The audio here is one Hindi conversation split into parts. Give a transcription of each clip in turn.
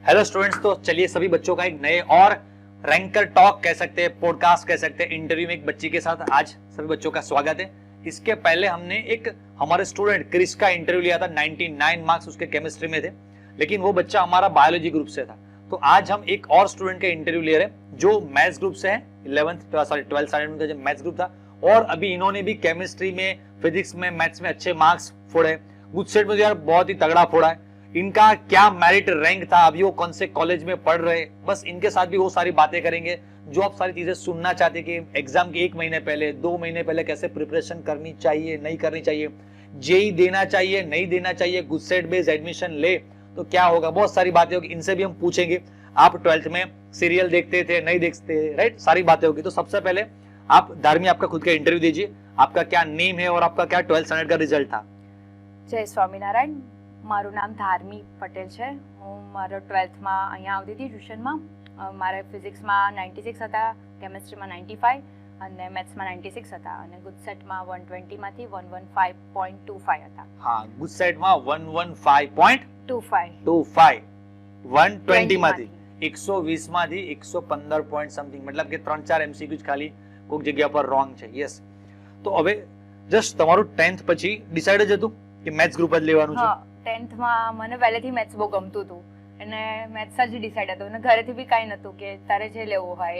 हेलो स्टूडेंट्स, तो चलिए सभी बच्चों का एक नए और रैंकर टॉक कह सकते हैं, पॉडकास्ट कह सकते हैं, इंटरव्यू में एक बच्ची के साथ आज सभी बच्चों का स्वागत है। इसके पहले हमने एक हमारे स्टूडेंट क्रिस का इंटरव्यू लिया था, 99 मार्क्स उसके केमिस्ट्री में थे, लेकिन वो बच्चा हमारा बायोलॉजी ग्रुप से था। तो आज हम एक और स्टूडेंट का इंटरव्यू ले रहे हैं जो मैथ्स ग्रुप से है, 12th स्टैंडर्ड में जो मैथ्स ग्रुप था, और अभी इन्होंने भी केमिस्ट्री में, फिजिक्स में, मैथ्स में अच्छे मार्क्स फोड़े। गुड सेट में यार बहुत ही तगड़ा फोड़ा है। इनका क्या मेरिट रैंक था, अभी वो कौन से कॉलेज में पढ़ रहे, बस इनके साथ भी वो सारी बातें करेंगे जो आप सारी चीजें सुनना चाहते कि एग्जाम के 1 महीने पहले, 2 महीने पहले कैसे प्रिपरेशन करनी चाहिए, नहीं करनी चाहिए, जेई देना चाहिए, नहीं देना चाहिए, गुड सेट बेस्ड एडमिशन ले तो क्या होगा, बहुत सारी बातें होगी। इनसे भी हम पूछेंगे आप 12th में सीरियल देखते थे, नहीं देखते, राइट, सारी बातें होगी। तो सबसे पहले आप धार्मी आपका खुद का इंटरव्यू दीजिए, आपका क्या नेम है और आपका क्या 12th स्टैंडर्ड का रिजल्ट था। जय स्वामीनारायण, મારું નામ ધાર્મી પટેલ છે। હું મારો 12th માં અહીંયા આવતી હતી ટ્યુશનમાં। મારે ફિઝિક્સમાં 96 હતા, કેમિસ્ટ્રીમાં 95 અને મેથ્સમાં 96 હતા અને ગુડ સેટમાં 120 માંથી 115.25 હતા। હા, ગુડ સેટમાં 115.25 120 માંથી 120 માંથી 115 પોઈન્ટ સમથિંગ, मतलब કે 3-4 MCQ ખાલી કોઈક જગ્યા પર રોંગ છે। યસ, તો હવે જસ્ટ તમારું 10th પછી ડિસાઈડ જ હતું કે મેથ્સ ગ્રુપ જ લેવાનું છે? 10th માં મને પહેલેથી મેથ્સ બહુ ગમતું હતું અને મેથ્સ જ ડિસાઈડ હતું અને ઘરેથી બી કાંઈ નહોતું કે તારે જે લેવું હોય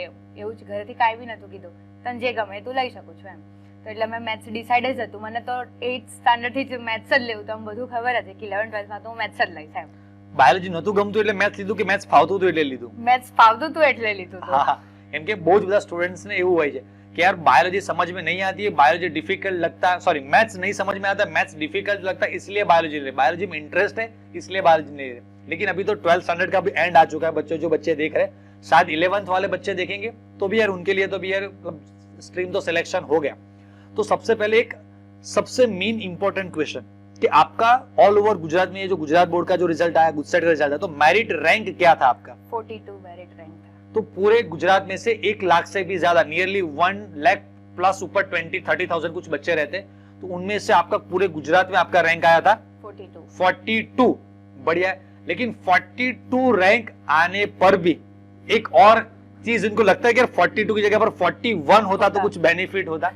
એવું જ, ઘરેથી કાંઈ બી નહોતું કીધું, તને જે ગમે તું લઈ શકું છું એમ। તો એટલે મેં મેથ્સ ડિસાઈડ જ હતું, મને તો 8th સ્ટાન્ડર્ડથી જ મેથ્સ જ લેવું હતું, બધું ખબર હતી કે 11th 12th માં તો હું મેથ્સ જ લઈશ એમ। બાયોલોજી નહોતું ગમતું એટલે મેથ્સ લીધું કે મેથ્સ ફાવતું હતું એટલે લીધું? મેથ્સ ફાવતું હતું એટલે લીધું હતું। હા, એમ કે બહુ જ બધા સ્ટુડન્ટ્સ ને એવું હોય છે कि यार बायोलॉजी समझ में नहीं आती है, बायोलॉजी डिफिकल्ट लगता है, सॉरी मैथ्स नहीं समझ में आता है, मैथ्स डिफिकल्ट लगता है, इसलिए बायोलॉजी ले, बायोलॉजी में इंटरेस्ट है इसलिए बायोलॉजी ले रहे। लेकिन अभी तो 12th स्टैंडर्ड का भी एंड आ चुका है, बच्चों जो बच्चे देख रहे हैं, शायद 11th वाले बच्चे देखेंगे तो भी यार उनके लिए तो भी यार स्ट्रीम तो सिलेक्शन हो गया। तो सबसे पहले एक सबसे मेन इंपॉर्टेंट क्वेश्चन कि आपका ऑल ओवर गुजरात में, ये जो गुजरात बोर्ड का जो रिजल्ट आया, गुड सेट का रिजल्ट आया, तो मेरिट रैंक क्या था आपका? 42 मेरिट रैंक था। तो पूरे गुजरात में से 1 लाख से भी ज्यादा, नियरली 1 लाख प्लस ऊपर 20-30,000 कुछ बच्चे रहते, तो उनमें से आपका पूरे गुजरात में आपका रैंक आया था 42। बढ़िया है, लेकिन 42 रैंक आने पर भी एक और चीज इनको लगता है कि 42 की जगह पर 41 होता तो कुछ बेनिफिट होता।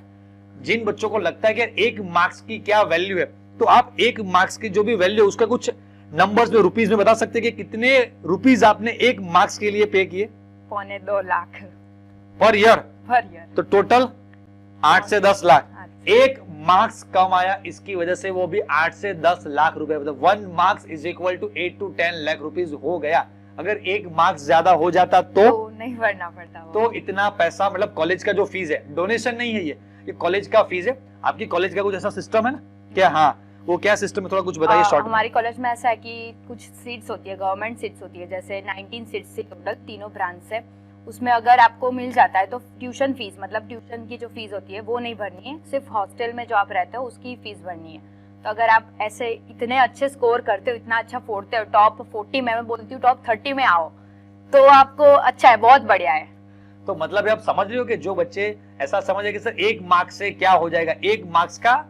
जिन बच्चों को लगता है कि 1 मार्क्स की क्या वैल्यू है, तो आप 1 मार्क्स की जो भी वैल्यू है उसका कुछ नंबर्स में, रुपीज में बता सकते हैं कि कितने रुपीज आपने 1 मार्क्स के लिए पे किए? 1.25 लाख पर ईयर। तो टोटल 8 से 10 लाख। 1 मार्क्स कम आया, इसकी वजह से वो भी 8 से 10 लाख रुपए, मतलब 1 marks is equal to 8 to 10 lakh rupees हो गया। अगर 1 मार्क्स ज्यादा हो जाता तो नहीं भरना पड़ता वो। तो इतना पैसा, मतलब कॉलेज का जो फीस है, डोनेशन नहीं है ये कॉलेज का फीस है। आपकी कॉलेज का कुछ ऐसा सिस्टम है ना क्या? हाँ, वो क्या सिस्टम है, थोड़ा कुछ बताइए शॉर्ट। हमारी कॉलेज में ऐसा है कि कुछ सीट्स होती है, गवर्नमेंट सीट्स होती है, जैसे 19 सीट्स से टोटल, तीनों ब्रांच से। उसमें अगर आपको मिल जाता है तो ट्यूशन फीस, मतलब ट्यूशन की जो फीस होती है वो नहीं भरनी है, सिर्फ हॉस्टल में जो आप रहते हो उसकी फीस भरनी है। तो अगर आप ऐसे इतने अच्छे स्कोर करते हो, इतना अच्छा फोड़ते हो, टॉप 40 में, मैं बोलती हूँ टॉप 30 में आओ, तो आपको अच्छा है, बहुत बढ़िया है। तो मतलब आप समझ रहे हो कि जो बच्चे ऐसा समझ रहे कि सर 1 मार्क्स से क्या हो जाएगा, 1 मार्क्स का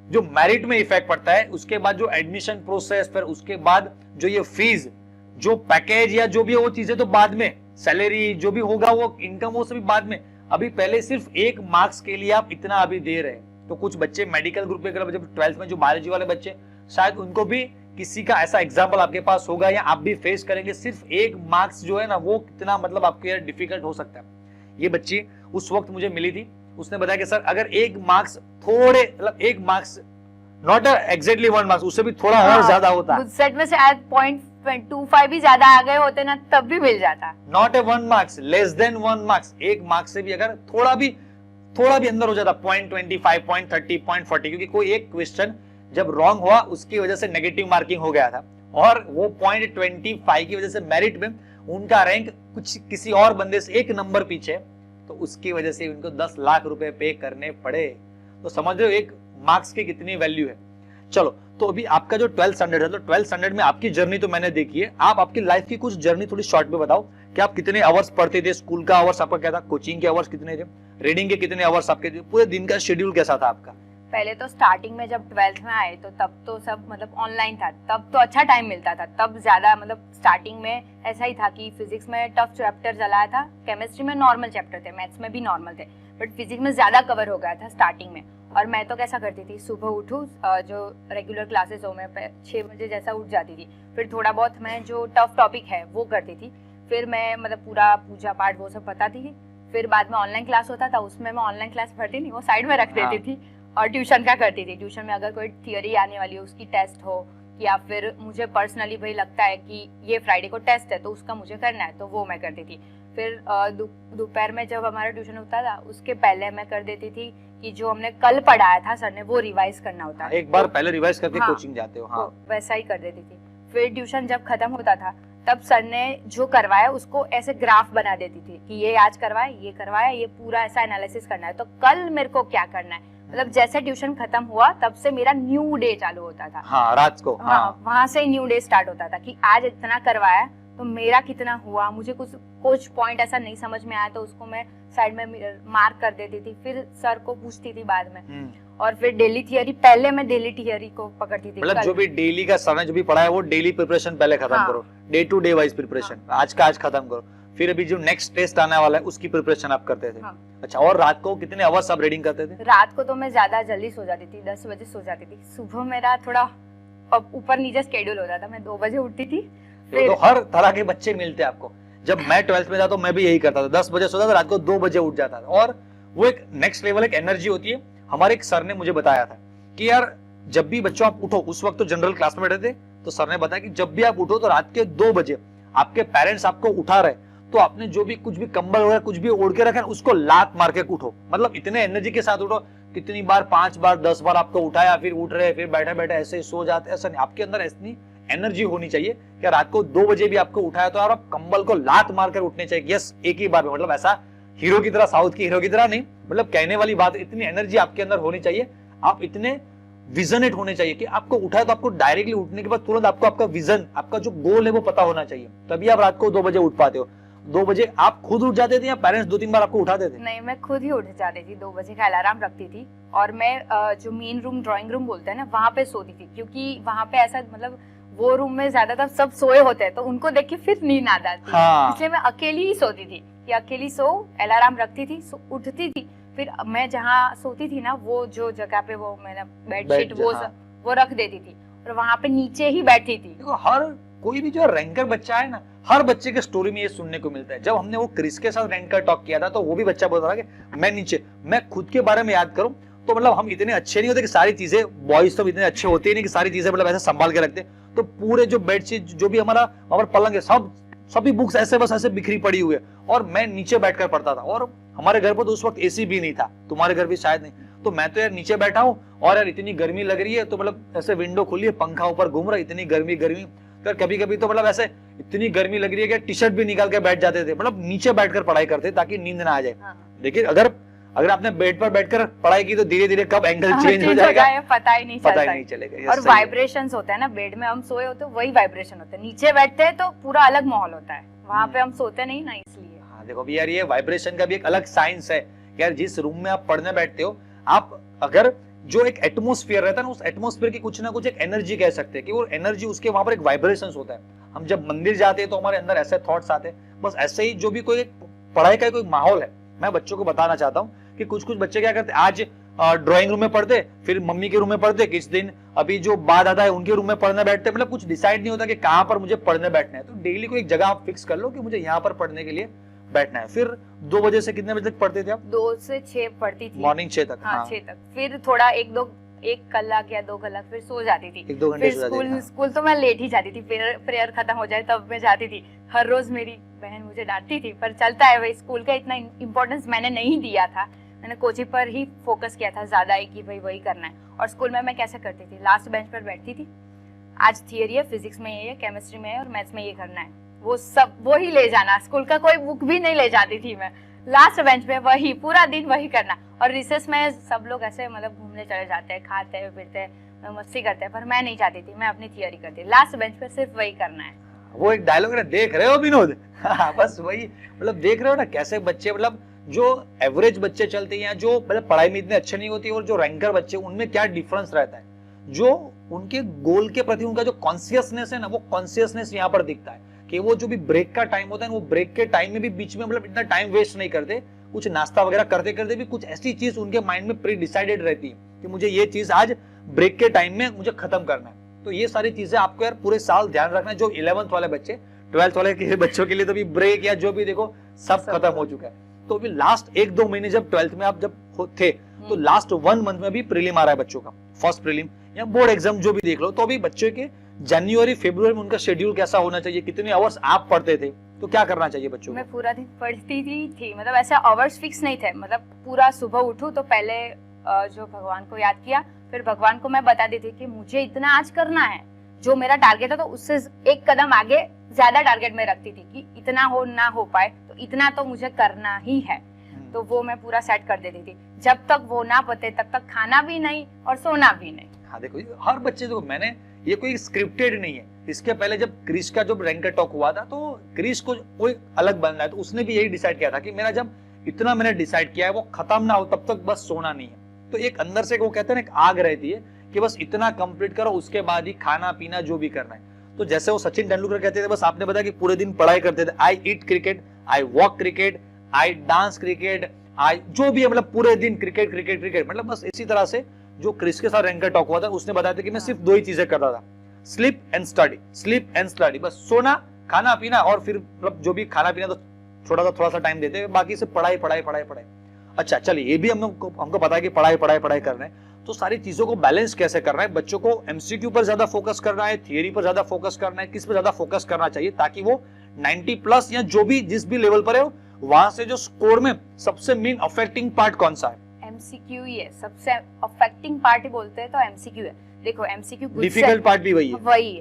जो मेरिट में इफेक्ट पड़ता है, उसके बाद जो एडमिशन प्रोसेस, फिर उसके बाद जो ये फीस, जो पैकेज या जो भी वो चीजें तो बाद में, सैलरी जो भी होगा, वो इनकम, वो सभी बाद में। अभी पहले सिर्फ 1 मार्क्स के लिए आप इतना अभी दे रहे हैं। तो कुछ बच्चे मेडिकल ग्रुप में, जब 12th में जो बायोलॉजी वाले बच्चे, शायद उनको भी किसी का ऐसा एग्जाम्पल आपके पास होगा या आप भी फेस करेंगे। सिर्फ 1 मार्क्स जो है ना, वो कितना मतलब आपके लिए डिफिकल्ट हो सकता है। ये बच्ची उस वक्त मुझे मिली थी, उसने बताया कि सर अगर 1 मार्क्स थोड़े, मतलब 1 मार्क्स नॉट एग्जैक्टली 1 मार्क्स, उससे भी थोड़ा और ज्यादा होता, गुड सेट में शायद 0.25 भी ज्यादा आ गए होते ना, तब भी मिल जाता। Not a 1 marks, less than 1 marks, 1 marks से भी अगर थोड़ा भी अंदर हो जाता, 0.25, 0.30, 0.40, क्योंकि कोई एक क्वेश्चन जब रॉन्ग हुआ उसकी वजह से नेगेटिव मार्किंग हो गया था, और वो 0.25 की वजह से मेरिट में उनका रैंक कुछ किसी और बंदे से 1 नंबर पीछे, तो उसकी वजह से उनको 10 लाख रुपए पे करने पड़े। तो समझ रहे हो 1 मार्क्स की कितनी वैल्यू है। चलो, तो अभी आपका जो 12th स्टैंडर्ड है, तो 12th स्टैंडर्ड में आपकी जर्नी तो मैंने देखी है, आप आपकी लाइफ की कुछ जर्नी थोड़ी शॉर्ट में बताओ कि आप कितने आवर्स पढ़ते थे, स्कूल का आवर्स आपका क्या था, कोचिंग के आवर्स कितने थे, रीडिंग के कितने आवर्स आपके थे, पूरे दिन का शेड्यूल कैसा था आपका? पहले तो स्टार्टिंग में जब 12th में आए तो तब तो सब मतलब ऑनलाइन था, तब तो अच्छा टाइम मिलता था, तब ज्यादा मतलब स्टार्टिंग में ऐसा ही था कि फिजिक्स में टफ चैप्टर चलाया था, केमिस्ट्री में नॉर्मल चैप्टर थे, मैथ्स में भी नॉर्मल थे, बट फिजिक्स में ज्यादा कवर हो गया था स्टार्टिंग में। और मैं तो कैसा करती थी, सुबह उठूँ, जो रेगुलर क्लासेस हो, मैं 6 बजे जैसा उठ जाती थी, फिर थोड़ा बहुत मैं जो टफ टॉपिक है वो करती थी, फिर मैं मतलब पूरा पूजा पाठ वो सब बताती थी, फिर बाद में ऑनलाइन क्लास होता था, उसमें मैं ऑनलाइन क्लास पढ़ती नहीं, वो साइड में रख देती थी और ट्यूशन का करती थी। ट्यूशन में अगर कोई थियरी आने वाली हो, उसकी टेस्ट हो, या फिर मुझे पर्सनली भाई लगता है कि ये फ्राइडे को टेस्ट है तो उसका मुझे करना है, तो वो मैं करती थी। फिर दोपहर में जब हमारा ट्यूशन होता था उसके पहले मैं कर देती थी कि जो हमने कल पढ़ाया था सर ने वो रिवाइज करना होता है, एक बार पहले रिवाइज करके हाँ, कोचिंग जाते हो। हाँ, तो वैसा ही कर देती थी। फिर ट्यूशन जब खत्म होता था तब सर ने जो करवाया उसको ऐसे ग्राफ बना देती थी कि ये आज करवाया, ये पूरा ऐसा एनालिसिस करना है, तो कल मेरे को क्या करना है। मतलब जैसे ट्यूशन खत्म हुआ तब से मेरा न्यू डे चालू होता था। हाँ, रात को। हाँ, वहां से न्यू डे स्टार्ट होता था कि आज इतना करवाया तो मेरा कितना हुआ, मुझे कुछ पॉइंट ऐसा नहीं समझ में आया तो उसको मैं साइड में मार्क कर देती थी, फिर सर को पूछती थी बाद में। और फिर डेली थियरी, पहले मैं डेली थियरी को पकड़ती थी, मतलब जो भी डेली का समय जो भी पढ़ा है वो डेली प्रिपरेशन पहले खत्म करो, day to day wise preparation, आज का आज खत्म करो, फिर अभी जो नेक्स्ट टेस्ट आने वाला है उसकी प्रिपरेशन आप करते थे। अच्छा, और रात को कितने आवर्स आप रीडिंग करते थे? रात को तो मैं ज्यादा जल्दी सो जाती थी, 10 बजे सो जाती थी। सुबह मेरा थोड़ा ऊपर नीचे स्केड्यूल होता था, मैं 2 बजे उठती थी। तो हर तरह के बच्चे मिलते हैं आपको। जब मैं 12th में था तो मैं भी यही करता था, 10 बजे सोता था, रात को 2 बजे उठ जाता था। और वो एक नेक्स्ट लेवल एक एनर्जी होती है। हमारे एक सर ने मुझे बताया था कि यार जब भी बच्चों आप उठो, उस वक्त तो जनरल क्लास में बैठे थे, तो सर ने बताया कि जब भी आप उठो तो रात के 2 बजे आपके पेरेंट्स आपको उठा रहे तो आपने जो भी कुछ भी कंबल वगैरह कुछ भी ओढ़ के रखा है उसको लात मार के उठो। मतलब इतने एनर्जी के साथ उठो। कितनी बार, 5 बार 10 बार आपको उठाया, फिर उठ रहे, फिर बैठे बैठे ऐसे ही सो जाते, ऐसा नहीं। आपके अंदर ऐसी एनर्जी होनी चाहिए कि रात को 2 बजे भी आपको उठाया तो आप कंबल को लात मारकर उठने चाहिए। यस, एक ही बार में। मतलब ऐसा हीरो की तरह, साउथ की हीरो की तरह नहीं, मतलब कहने वाली बात, इतनी एनर्जी आपके अंदर होनी चाहिए। आप इतने विजनेट होने चाहिए कि आपको उठाया तो आपको डायरेक्टली उठने के बाद तुरंत आपको आपका विजन, आपका जो गोल है वो पता होना चाहिए, तभी आप रात को 2 बजे उठ पाते हो। 2 बजे आप खुद उठ जाते थे या पेरेंट्स 2-3 बार आपको उठाते थे? नहीं, मैं खुद ही उठ जाती थी, 2 बजे का अलार्म रखती थी। और मैं जो मेन रूम, ड्राइंग रूम बोलते हैं ना, वहां पे सोती थी, क्योंकि वहां पे ऐसा मतलब वो रूम में ज्यादातर सब सोए होते हैं तो उनको देख के फिर नींद आ जाती है। इसलिए मैं अकेली ही सोती थी कि अकेली सो, अलार्म रखती थी, उठती थी। फिर मैं जहाँ सोती थी ना, वो जो जगह पे वो मैंने बेडशीट वो रख देती थी और वहां पे नीचे ही बैठी थी। देखो, हर कोई भी जो रैंकर बच्चा है ना, हर बच्चे के स्टोरी में ये सुनने को मिलता है। जब हमने वो क्रिस के साथ रैंकर टॉक किया था तो वो भी बच्चा बोल रहा था कि मैं नीचे, मैं खुद के बारे में याद करूं तो मतलब हम इतने अच्छे नहीं होते कि सारी चीजें, बॉयज तो इतने अच्छे होते ही नहीं कि सारी चीजें मतलब ऐसे संभाल के रखते। तो पूरे जो बेडशीट, जो भी हमारा पलंग है, सभी बुक्स ऐसे बस ऐसे बिखरी पड़ी हुई है और मैं नीचे बैठकर पढ़ता था। और हमारे घर पर तो उस वक्त एसी भी नहीं था, तुम्हारे घर भी शायद नहीं, तो मैं तो यार नीचे बैठा हूँ और यार इतनी गर्मी लग रही है, तो मतलब ऐसे विंडो खुली है, पंखा ऊपर घूम रहा है, इतनी गर्मी। तो कभी कभी तो मतलब ऐसे इतनी गर्मी लग रही है कि टी शर्ट भी निकाल के बैठ जाते थे, मतलब नीचे बैठकर पढ़ाई करते ताकि नींद ना आ जाए। देखिए, अगर आपने बेड पर बैठकर पढ़ाई की तो धीरे धीरे कब एंगल चेंज हो जाएगा पता ही नहीं चलेगा। और वाइब्रेशंस होता है ना, बेड में हम सोए होते वही वाइब्रेशन होता है, नीचे बैठते हैं तो पूरा अलग माहौल होता है, वहां पे हम सोते नहीं ना, इसलिए। हाँ, देखो भी यार, ये वाइब्रेशन का भी एक अलग साइंस है। यार जिस रूम में आप पढ़ने बैठते हो, आप अगर जो एक एटमॉस्फेयर रहता है ना, उस एटमॉस्फेयर की कुछ ना कुछ एक एनर्जी कह सकते हैं कि वो एनर्जी, उसके वहां पर एक वाइब्रेशंस होता है। हम जब मंदिर जाते हैं तो हमारे अंदर ऐसे थॉट्स आते हैं। बस ऐसे ही जो भी कोई पढ़ाई का कोई माहौल है, मैं बच्चों को बताना चाहता हूँ कि कुछ बच्चे क्या करते, आज ड्राइंग रूम में पढ़ते, फिर मम्मी के रूम में पढ़ते, किस दिन अभी जो बाद आता है उनके रूम में पढ़ने बैठते। मतलब कुछ डिसाइड नहीं होता कि कहाँ पर मुझे पढ़ने बैठना है। तो डेली को एक जगह आप फिक्स कर लो कि मुझे यहाँ पर पढ़ने के लिए बैठना है। फिर 2 बजे से कितने बजे तक पढ़ते थे आप? 2 से 6 पढ़ती थी, मॉर्निंग 6 तक। हाँ, 6 तक। फिर थोड़ा 1 कलाक या 2 कलाक फिर सो जाती थी। 1-2 घंटे सो जाती थी। स्कूल तो मैं लेट ही जाती थी, फिर प्रेयर खत्म हो जाए तब मैं जाती थी। हर रोज मेरी बहन मुझे डांटती थी, पर चलता है भाई, स्कूल का इतना इम्पोर्टेंस मैंने नहीं दिया था, मैंने कोचिंग पर ही फोकस किया था ज्यादा ही कि भाई वही करना है। और स्कूल में मैं कैसे करती थी, लास्ट बेंच पर बैठती थी, आज थियरी है, फिजिक्स में ये है, केमिस्ट्री में है और मैथ्स में ये करना है, वो सब वो ही ले जाना। स्कूल का कोई बुक भी नहीं ले जाती थी मैं, लास्ट बेंच पे वही पूरा दिन वही करना। और रिसेस में सब लोग ऐसे मतलब घूमने चले जाते हैं, खाते हैं, फिरते हैं, मस्ती करते हैं, पर मैं नहीं चाहती थी, मैं अपनी थियरी करती, लास्ट बेंच पे सिर्फ वही करना है। वो एक डायलॉग है, देख रहे हो विनोद? बस वही, मतलब देख रहे हो ना कैसे बच्चे मतलब जो एवरेज बच्चे चलते हैं या जो मतलब पढ़ाई में इतने अच्छे नहीं होते और जो रैंकर बच्चे, उनमें क्या डिफरेंस रहता है, जो उनके गोल के प्रति उनका जो कॉन्शियसनेस है ना, वो कॉन्शियसनेस यहाँ पर दिखता है कि वो जो भी ब्रेक का टाइम होता है वो ब्रेक के टाइम में भी बीच में मतलब इतना टाइम वेस्ट नहीं करते, कुछ नाश्ता वगैरह करते करते भी कुछ ऐसी चीज उनके माइंड में प्री डिसाइडेड रहती है कि मुझे ये चीज आज ब्रेक के टाइम में मुझे खत्म करना है। तो ये सारी चीजें आपको यार पूरे साल ध्यान रखना है। जो 11th वाले बच्चे, 12th वाले के बच्चों के लिए तो भी ब्रेक या जो भी देखो सब खत्म हो चुका है। तो अभी लास्ट 1-2 महीने जब 12th में आप जब थे तो लास्ट 1 मंथ में भी प्रीलिम आ रहा है बच्चों का, फर्स्ट प्रीलिम या बोर्ड एग्जाम जो भी देख लो। तो अभी बच्चों के जनवरी फरवरी में उनका शेड्यूल कैसा होना चाहिए, कितने आवर्स आप पढ़ते थे, तो क्या करना चाहिए बच्चों को? मैं पूरा दिन पढ़ती थी मतलब ऐसे आवर्स फिक्स नहीं थे, मतलब पूरा सुबह उठूं तो पहले जो भगवान को याद किया, फिर भगवान को मैं बता देती कि मुझे इतना आज करना है, जो मेरा टारगेट है तो उससे एक कदम आगे ज्यादा टारगेट में रखती थी कि इतना हो ना हो पाए तो इतना तो मुझे करना ही है। तो वो मैं पूरा सेट कर देती थी। जब तक वो ना पते तब तक खाना भी नहीं और सोना भी नहीं। हाँ देखो, हर बच्चे को मैंने, ये कोई स्क्रिप्टेड नहीं है। इसके पहले जब क्रिश का जब रैंकर टॉक हुआ था तो क्रिश को कोई अलग बनना है, तो उसने भी यही डिसाइड किया था कि मेरा जब इतना मैंने डिसाइड किया है वो खत्म ना हो तब तक बस सोना नहीं है। तो एक अंदर से वो कहते हैं ना, एक आग रहती है कि बस इतना कंप्लीट करो, उसके बाद ही खाना पीना जो भी करना है। तो जैसे वो सचिन तेंदुलकर कहते थे, बस आपने बताया कि पूरे दिन पढ़ाई करते थे, I eat cricket, I walk cricket, I dance cricket, I जो भी है मतलब पूरे दिन क्रिकेट क्रिकेट क्रिकेट, मतलब बस इसी तरह से जो क्रिस के साथ रैंकर टॉक हुआ था उसने बताया था कि मैं सिर्फ 2 ही चीजें करता था, sleep and study, sleep and study, बस सोना, खाना पीना और फिर मतलब जो भी खाना पीना तो थोड़ा सा टाइम देते हैं, बाकी से पढ़ाई पढ़ाई पढ़ाई पढ़ाई। अच्छा चलिए, ये भी हमको पता है कि पढ़ाई पढ़ाई पढ़ाई कर रहे हैं, तो सारी चीजों को बैलेंस कैसे करना है? बच्चों को एमसीक्यू पर ज्यादा फोकस करना है, थियरी पर ज्यादा फोकस करना है, किस पर ज्यादा फोकस करना चाहिए ताकि वो 90+ या जो भी जिस भी लेवल पर है वहां से जो स्कोर में सबसे मेन अफेक्टिंग पार्ट कौन सा है? एमसीक्यू ही है, सबसे अफेक्टिंग पार्ट ही बोलते हैं तो एमसीक्यू है। देखो एमसीक्यू डिफिकल्ट पार्ट भी वही है,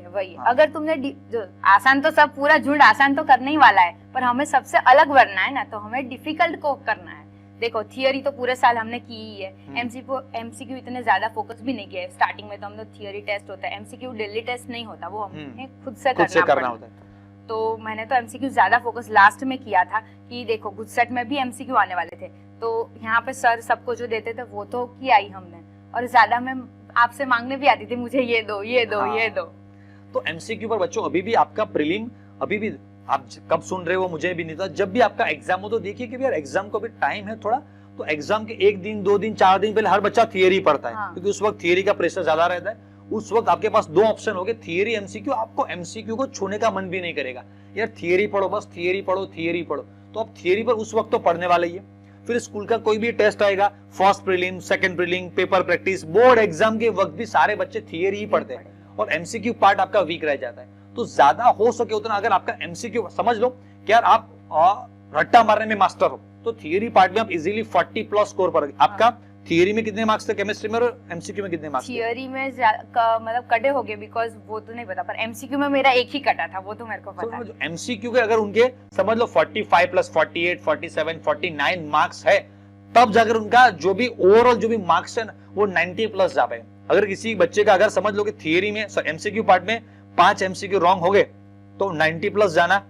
वही है। अगर तुमने जो आसान, तो सब पूरा झुंड आसान तो करने ही वाला है, पर हमें सबसे अलग बनना है ना, तो हमें डिफिकल्ट को करना है। देखो थियरी तो पूरे साल हमने की ही है, एमसीक्यू इतने ज्यादा फोकस भी नहीं किया है। स्टार्टिंग में तो हम लोग थियरी टेस्ट होता है, एमसीक्यू डेली टेस्ट नहीं होता, वो हमें खुद से करना होता है। तो मैंने तो एमसीक्यू ज्यादा फोकस लास्ट में किया था कि देखो गुड सेट में भी एमसीक्यू आने वाले थे, तो यहाँ पे सर सबको जो देते थे वो तो किया ही हमने, और ज्यादा मैं आपसे मांगने भी आती थी, मुझे ये दो ये दो ये दो। तो एमसीक्यू पर बच्चों अभी भी आपका प्रीलिम, अभी भी आप कब सुन रहे हो मुझे भी नहीं था, जब भी आपका एग्जाम हो तो देखिए कि यार एग्जाम को भी टाइम है थोड़ा, तो एग्जाम के 1 दिन 2 दिन 4 दिन पहले हर बच्चा थियरी पढ़ता है, क्योंकि उस वक्त थियरी का प्रेशर ज्यादा रहता है। उस वक्त आपके पास 2 ऑप्शन हो गए, थियरी एमसीक्यू। आपको एमसीक्यू को छूने का मन भी नहीं करेगा, यार थियरी पढ़ो, बस थियरी पढ़ो थियरी पढ़ो, तो आप थियरी पर उस वक्त तो पढ़ने वाले ही है। फिर स्कूल का कोई भी टेस्ट आएगा, first prelim, second prelim, paper practice, board exam के वक्त भी सारे बच्चे थियरी ही पढ़ते हैं और एमसीक्यू पार्ट आपका वीक रह जाता है। तो ज्यादा हो सके उतना अगर आपका एमसीक्यू, समझ लो कि यार आप रट्टा मारने में मास्टर हो, तो थियरी पार्ट में आप इजीली 40+ स्कोर पर। आपका थियरी में कितने मार्क्स थे केमिस्ट्री में और एमसीक्यू में कितने मार्क्स? थियरी में मतलब कटे हो गए, बिकॉज वो तो नहीं पता, पर एमसीक्यू में मेरा एक ही कटा था, वो तो मेरे को पता है। एमसीक्यू के अगर उनके समझ लो 45 + 48 47 49 मार्क्स है, तब जाकर उनका जो भी ओवरऑल जो भी मार्क्स है वो 90+ जा पाए। अगर किसी बच्चे का अगर समझ लो कि थियरी में एमसीक्यू पार्ट में 5 एमसीक्यू रॉन्ग हो गए तो 90+ जाना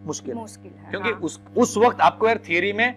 मुश्किल है, क्योंकि उस वक्त आपको यार थियरी में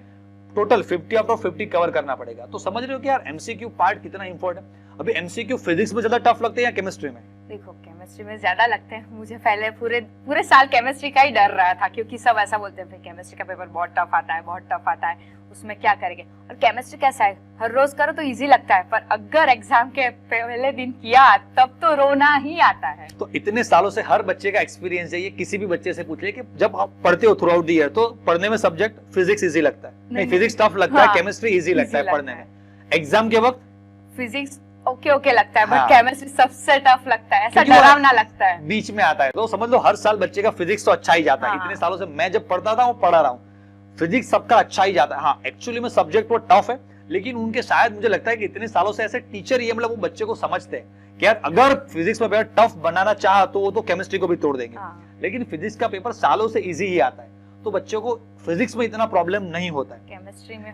टोटल 50 आउट ऑफ 50 कवर करना पड़ेगा। तो समझ रहे हो कि यार एमसीक्यू पार्ट कितना इंपॉर्टेंट है। अभी एमसीक्यू फिजिक्स में ज्यादा टफ लगते हैं या केमिस्ट्री में? देखो केमिस्ट्री में ज्यादा लगते हैं। मुझे पहले पूरे साल केमिस्ट्री का ही डर रहा था, क्योंकि सब ऐसा बोलते हैं केमिस्ट्री का पेपर बहुत टफ आता है, बहुत टफ आता है, उसमें क्या करेंगे। और केमिस्ट्री कैसा है, हर रोज करो तो इजी लगता है, पर अगर एग्जाम के पहले दिन किया तब तो रोना ही आता है। तो इतने सालों से हर बच्चे का एक्सपीरियंस है, ये किसी भी बच्चे से पूछ ले कि जब आप पढ़ते हो थ्रू आउट द ईयर तो पढ़ने में सब्जेक्ट फिजिक्स इजी लगता है, नहीं फिजिक्स टफ लगता है, केमिस्ट्री इजी लगता है पढ़ने में, एग्जाम के वक्त फिजिक्स ओके लगता है, बट केमिस्ट्री सबसे टफ लगता है, ऐसा डरावना लगता है, बीच में आता है। तो समझ लो हर साल बच्चे का फिजिक्स तो अच्छा ही जाता है। इतने सालों से मैं जब पढ़ता था वो पढ़ा रहा हूँ, फिजिक्स सबका अच्छा ही जाता है। हाँ एक्चुअली में सब्जेक्ट वो टफ है, लेकिन उनके शायद मुझे लगता है कि इतने सालों से ऐसे टीचर ये मतलब वो बच्चे को समझते हैं कि यार अगर फिजिक्स में पेपर टफ बनाना चाहा तो वो तो केमिस्ट्री को भी तोड़ देंगे। लेकिन फिजिक्स का पेपर सालों से इजी ही आता है, तो बच्चों को फिजिक्स में इतना प्रॉब्लम नहीं होता है।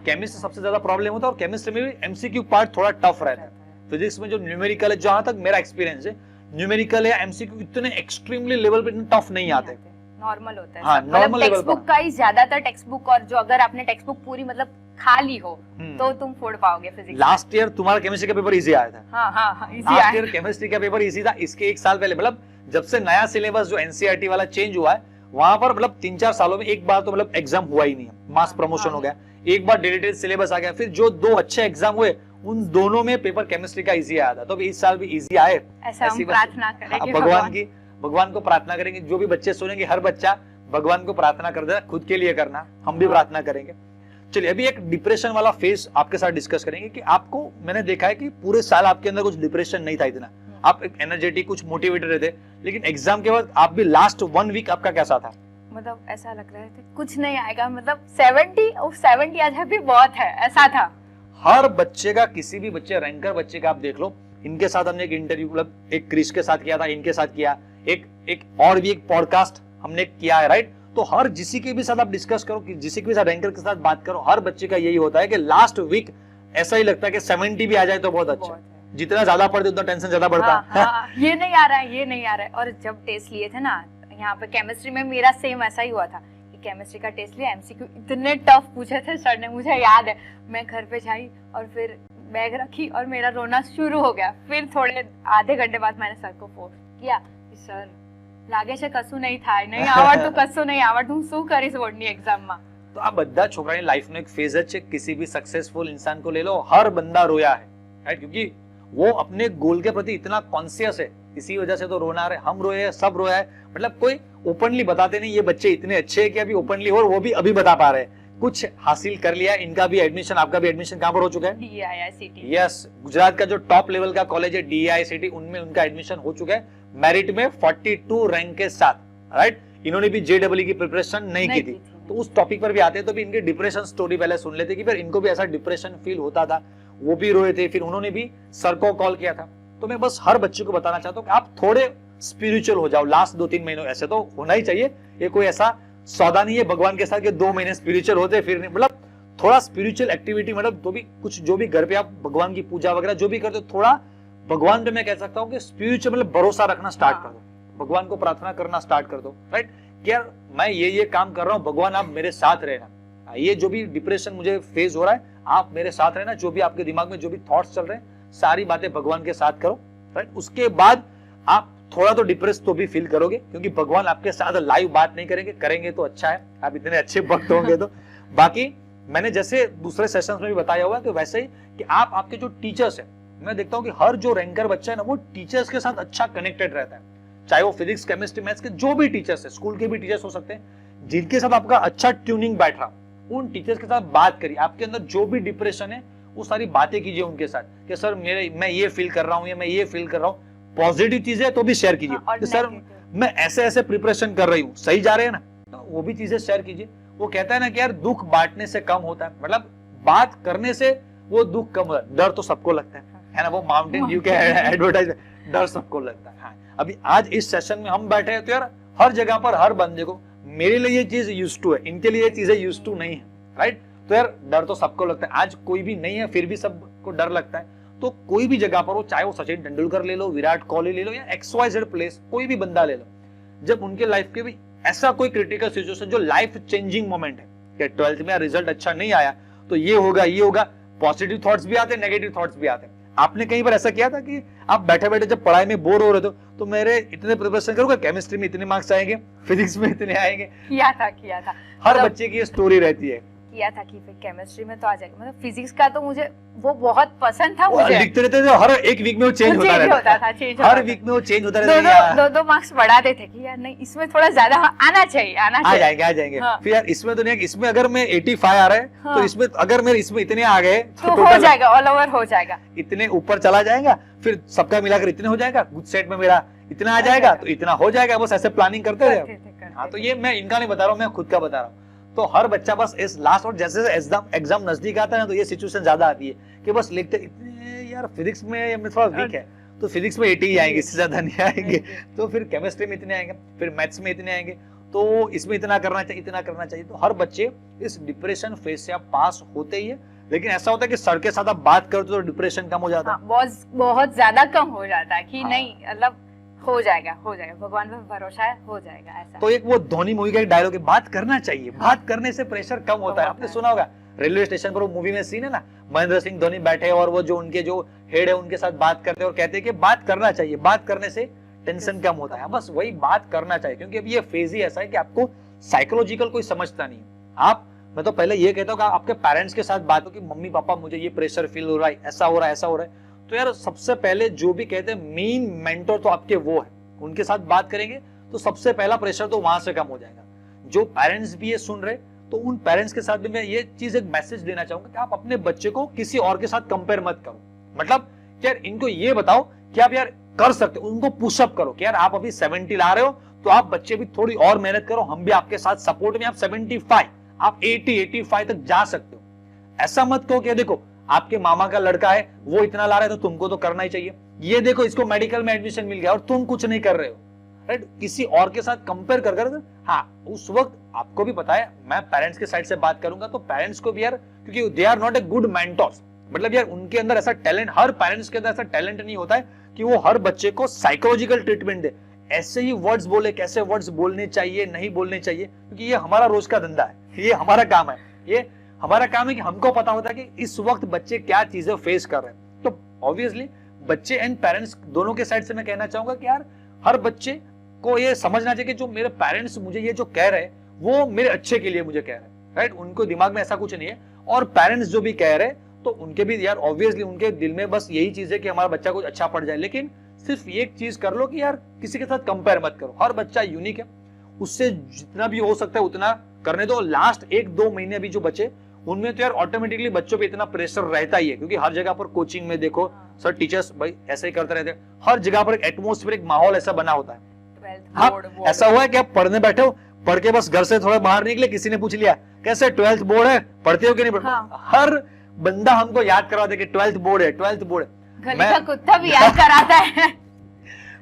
केमिस्ट्री सबसे ज्यादा प्रॉब्लम होता है, और केमिस्ट्री में भी एमसीक्यू पार्ट थोड़ा टफ रहता है। फिजिक्स में जो न्यूमेरिकल है, जहां तक मेरा एक्सपीरियंस है, न्यूमेरिकल या एमसीक्यू इतने एक्सट्रीमली लेवल पे टफ नहीं आते, नॉर्मल होता है। हाँ, मतलब normal level टेक्स्ट बुक पर। का ही ज्यादातर टेक्स्ट बुक, और जो अगर आपने टेक्स्ट बुक पूरी मतलब खा ली हो तो तुम फोड़ पाओगे फिजिक्स। लास्ट ईयर तुम्हारा केमिस्ट्री का पेपर इजी आया था। हाँ, इजी लास्ट आया। ईयर केमिस्ट्री का पेपर इजी था। इसके एक साल पहले मतलब जब से नया सिलेबस जो एनसीईआरटी वाला चेंज हुआ है, वहां पर मतलब 3-4 सालों में एक बार तो मतलब एग्जाम हुआ ही नहीं है, मास प्रमोशन हो गया, एक बार डेडिकेटेड सिलेबस आ गया, फिर जो 2 अच्छे एग्जाम हुए उन दोनों में पेपर केमिस्ट्री का इजी आया था। तो इस साल भी इजी आए, ऐसा हम प्रार्थना करेंगे भगवान को प्रार्थना करेंगे। जो भी बच्चे सुनेंगे, हर बच्चा भगवान को प्रार्थना कर देना, खुद के लिए करना, हम भी प्रार्थना करेंगे। चलिए अभी एक डिप्रेशन वाला फेज आपके साथ डिस्कस करेंगे कि आपको, मैंने देखा है कि पूरे साल आपके अंदर कुछ डिप्रेशन नहीं था इतना, आप एक एनर्जेटिक, कुछ मोटिवेटेड रहते, लेकिन एग्जाम के बाद आप भी लास्ट 1 वीक आपका कैसा था? मतलब ऐसा लग रहा था कुछ नहीं आएगा, मतलब 70 आज भी बहुत है, ऐसा था। हर बच्चे का, किसी भी बच्चे, रैंकर बच्चे का आप देख लो, इनके साथ हमने एक इंटरव्यू, मतलब एक क्रिस के साथ किया था, इनके साथ किया, एक और भी एक पॉडकास्ट हमने किया है, राइट? तो हर जिसी के भी साथ आप डिस्कस करो, कि जिसी के भी साथ रैंकर के साथ बात करो, हर बच्चे का यही होता है कि लास्ट वीक ऐसा ही लगता है कि 70 भी आ जाए तो बहुत अच्छा। जितना ज्यादा पढ़ते उतना टेंशन ज्यादा बढ़ता है। ये नहीं आ रहा है, ये नहीं आ रहा है। और जब टेस्ट लिए थे ना यहाँ पे केमिस्ट्री में, मेरा सेम ऐसा ही हुआ था कि केमिस्ट्री का टेस्ट लिया, एमसीक्यू इतने टफ पूछे थे सर ने, मुझे याद है। मैं घर पे जाई और फिर बैग रखी और मेरा रोना शुरू हो गया। फिर थोड़े आधे घंटे बाद मैंने सर को फोन किया कि सर लागे છે કશું નહીં થાય, નહીં આવડતું, કશું નહીં આવડતું, હું શું કરીશ બોર્ડની એક્ઝામમાં? तो આ બધા છોકરાની લાઈફનો એક ફેઝ જ છે। किसी भी सक्सेसफुल इंसान को ले लो, हर बंदा रोया है, राइट? क्योंकि वो अपने गोल के प्रति इतना कॉन्शियस है, इसी वजह से तो रोना रहे, हम रोए हैं, सब रोया है। मतलब कोई ओपनली बताते नहीं, ये बच्चे इतने अच्छे हैं कि अभी ओपनली, और वो भी अभी बता पा रहे हैं कुछ हासिल कर लिया। इनका भी एडमिशन, आपका भी एडमिशन कहां पर हो चुका है? DIICT। यस, गुजरात का जो टॉप लेवल का कॉलेज है DIICT, उनमें उनका एडमिशन हो चुका है, मेरिट में 42 रैंक के साथ, राइट? इन्होंने भी JEE की प्रिपरेशन नहीं की थी। तो उस टॉपिक पर भी आते हैं, तो भी इनके डिप्रेशन स्टोरी पहले सुन लेते कि फिर इनको भी ऐसा डिप्रेशन फील होता था, वो भी रोए थे, फिर उन्होंने भी सर को कॉल किया था। तो मैं बस हर बच्चे को बताना चाहता हूँ कि आप थोड़े स्पिरिचुअल हो जाओ लास्ट 2-3 महीनों। ऐसे तो होना ही चाहिए, ये कोई ऐसा सौदा नहीं है भगवान के साथ कि 2 महीने स्पिरिचुअल होते फिर नहीं। मतलब थोड़ा स्पिरिचुअल एक्टिविटी, मतलब तो भी कुछ, जो भी घर पे आप भगवान की पूजा वगैरह जो भी करते हो, थोड़ा भगवान पे मैं कह सकता हूँ कि स्पिरिचुअल मतलब भरोसा रखना स्टार्ट कर दो, भगवान को प्रार्थना करना स्टार्ट कर दो, राइट? कि यार मैं ये काम कर रहा हूँ, भगवान आप मेरे साथ रहना, ये जो भी डिप्रेशन मुझे फेस हो रहा है आप मेरे साथ रहना, जो भी आपके दिमाग में जो भी थॉट्स चल रहे हैं सारी बातें भगवान के साथ करो, राइट? उसके बाद आप थोड़ा तो डिप्रेस तो भी फील करोगे, क्योंकि भगवान आपके साथ लाइव बात नहीं करेंगे तो अच्छा है, आप इतने अच्छे भक्त होंगे तो। बाकी मैंने जैसे दूसरे सेशंस में भी बताया हुआ है कि वैसे ही कि आप, आपके जो टीचर्स है, मैं देखता हूँ कि हर जो रैंकर बच्चा है ना, वो टीचर्स के साथ अच्छा कनेक्टेड रहता है, चाहे वो फिजिक्स, केमिस्ट्री, मैथ्स के जो भी टीचर्स है, स्कूल के भी टीचर्स हो सकते हैं, जिनके साथ आपका अच्छा ट्यूनिंग बैठ रहा, उन टीचर्स के साथ बात करिए। आपके अंदर जो भी डिप्रेशन है वो सारी बातें कीजिए उनके साथ कि सर मैं ये फील कर रहा हूँ, या मैं ये फील कर रहा हूँ। पॉजिटिव चीजें तो भी शेयर कीजिए कि सर मैं ऐसे प्रिपरेशन कर रही हूँ, सही जा रहे हैं ना, तो वो भी चीजें शेयर कीजिए। वो कहता है ना कि यार दुख बांटने से कम होता है, मतलब बात करने से वो दुख कम होता है। डर तो सबको लगता है ना, वो माउंटेन ड्यू के एडवर्टाइज, डर सबको लगता है। हाँ, अभी आज इस सेशन में हम बैठे हैं तो यार हर जगह पर हर बंदे को, मेरे लिए ये चीज यूज्ड टू है, इनके लिए ये चीजें यूज्ड टू नहीं है, राइट? तो यार डर तो सबको लगता है, आज कोई भी नहीं है फिर भी सबको डर लगता है। तो कोई भी जगह पर हो, चाहे वो सचिन तेंदुलकर ले लो, विराट कोहली ले लो, या XYZ प्लेस, कोई भी बंदा ले लो, जब उनके लाइफ के भी ऐसा कोई क्रिटिकल सिचुएशन जो लाइफ चेंजिंग मोमेंट है कि 12th में रिजल्ट अच्छा नहीं आया तो ये होगा, पॉजिटिव थॉट्स भी आते हैं, नेगेटिव थॉट्स भी आते हैं। आपने कहीं पर ऐसा किया था कि आप बैठे बैठे जब पढ़ाई में बोर हो रहे थे तो मेरे इतने प्रिपरेशन करूंगा, केमिस्ट्री में इतने मार्क्स आएंगे, फिजिक्स में इतने आएंगे? किया था। हर बच्चे की स्टोरी रहती है। किया था कि फिर केमिस्ट्री में तो आ जाएगा, मतलब फिजिक्स का तो मुझे वो बहुत पसंद था। मुझे लिखते रहते थे, हर एक वीक में वो चेंज होता रहता, हर वीक में वो चेंज होता रहता। दो मार्क्स बढ़ाते थे कि यार नहीं इसमें थोड़ा ज्यादा आना चाहिए। आ जाएंगे। हाँ। फिर यार इसमें तो नहीं, इसमें अगर मैं 85 आ रहा है हाँ। तो इसमें अगर मेरे इसमें इतने आ गए तो हो जाएगा, ऑल ओवर हो जाएगा, इतने ऊपर चला जाएगा, फिर सबका मिलाकर इतने हो जाएगा, गुड सेट में मेरा इतना आ जाएगा तो इतना हो जाएगा। बस ऐसे प्लानिंग करते रहे। हाँ, तो ये मैं इनका नहीं बता रहा हूँ, मैं खुद का बता रहा हूँ। तो हर बच्चा बस इस लास्ट, और जैसे एग्जाम नजदीक आता है ना तो ये सिचुएशन ज्यादा आती है कि बस लिखते इतने, यार फिजिक्स में थोड़ा वीक है तो फिजिक्स में 80 ही आएंगे, इससे ज्यादा नहीं आएंगे। तो फिर केमिस्ट्री में इतने आएंगे, फिर मैथ्स में इतने आएंगे, तो इसमें इतना करना चाहिए। तो हर बच्चे इस डिप्रेशन फेज से आप पास होते ही है, लेकिन ऐसा होता है कि सर के साथ आप बात करते तो डिप्रेशन कम हो जाता है। बहुत ज्यादा कम हो जाता है कि नहीं, मतलब हो जाएगा भगवान पे भरोसा है, हो जाएगा ऐसा। तो एक वो धोनी मूवी का एक डायलॉग है, बात करना चाहिए, बात करने से प्रेशर कम होता है। आपने सुना होगा रेलवे स्टेशन पर वो मूवी में सीन है ना, महेंद्र सिंह धोनी बैठे और वो जो उनके जो हेड है उनके साथ बात करते हैं और कहते हैं कि बात करना चाहिए, बात करने से टेंशन कम होता है। बस वही बात करना चाहिए, क्योंकि अब ये फेज ही ऐसा है कि आपको साइकोलॉजिकल कोई समझता नहीं है। मैं तो पहले ये कहता हूँ कि आपके पेरेंट्स के साथ बात हो कि मम्मी पापा मुझे ये प्रेशर फील हो रहा है, ऐसा हो रहा है, ऐसा हो रहा है, तो यार सबसे पहले जो भी कहते हैं मेन मेंटर तो आपके वो है, उनके साथ बात करेंगे तो सबसे पहला प्रेशर तो वहां से कम हो जाएगा। जो पेरेंट्स भी ये सुन रहे तो उन पेरेंट्स के साथ भी मैं ये चीज एक मैसेज देना चाहूंगा कि आप अपने बच्चे को किसी और के साथ कंपेयर मत करो। मतलब यार इनको ये बताओ कि आप यार कर सकते हो, उनको पुशअप करो कि यार आप अभी 70 ला रहे हो तो आप बच्चे भी थोड़ी और मेहनत करो, हम भी आपके साथ सपोर्ट में, आप 75 आप 80-85 तक जा सकते हो। ऐसा मत कहो कि देखो आपके मामा का लड़का है वो इतना ला रहा है तो तुमको तो करना ही चाहिए, ये देखो इसको मेडिकल में एडमिशन मिल गया और तुम कुछ नहीं कर रहे हो, राइट। किसी और के साथ कंपेयर कर हाँ उस वक्त आपको भी पता है, मैं पेरेंट्स के साइड से बात करूंगा तो पेरेंट्स को भी यार, क्योंकि they are not a good mentors, मतलब यार उनके अंदर ऐसा टैलेंट, हर पेरेंट्स के अंदर ऐसा टैलेंट नहीं होता है कि वो हर बच्चे को साइकोलॉजिकल ट्रीटमेंट दे, ऐसे ही वर्ड्स बोले, कैसे वर्ड्स बोलने चाहिए नहीं बोलने चाहिए, क्योंकि ये हमारा रोज का धंधा है, ये हमारा काम है, ये हमारा काम है कि हमको पता होता है कि इस वक्त बच्चे क्या चीजें फेस कर रहे हैं। तो ऑब्वियसली बच्चे एंड पेरेंट्स दोनों के साइड से मैं कहना चाहूंगा कि यार हर बच्चे को ये समझना चाहिए कि जो मेरे पेरेंट्स मुझे ये जो कह रहे हैं वो मेरे अच्छे के लिए मुझे कह रहे हैं, राइट। उनको दिमाग में ऐसा कुछ नहीं है, और पेरेंट्स जो भी कह रहे हैं तो उनके भी यार ऑब्वियसली उनके दिल में बस यही चीज है कि हमारा बच्चा कुछ अच्छा पढ़ जाए, लेकिन सिर्फ एक चीज कर लो कि यार किसी के साथ कंपेयर मत करो, हर बच्चा यूनिक है, उससे जितना भी हो सकता है उतना करने दो। लास्ट 1-2 महीने भी जो बचे उनमें तो यार ऑटोमेटिकली बच्चों पे इतना प्रेशर रहता ही है, क्योंकि हर जगह पर कोचिंग में देखो सर टीचर्स भाई ऐसे ही करते रहते हैं, हर जगह पर एक एटमोस्फेयर, एक माहौल ऐसा बना होता है। ऐसा हुआ है कि आप पढ़ने बैठे हो, पढ़ के बस घर से थोड़ा बाहर निकले, किसी ने पूछ लिया कैसे 12th बोर्ड है, पढ़ते हो कि नहीं पढ़ते? हर बंदा हमको याद करवाता है कि 12th बोर्ड है, 12th बोर्ड है। गली का कुत्ता भी याद कराता है।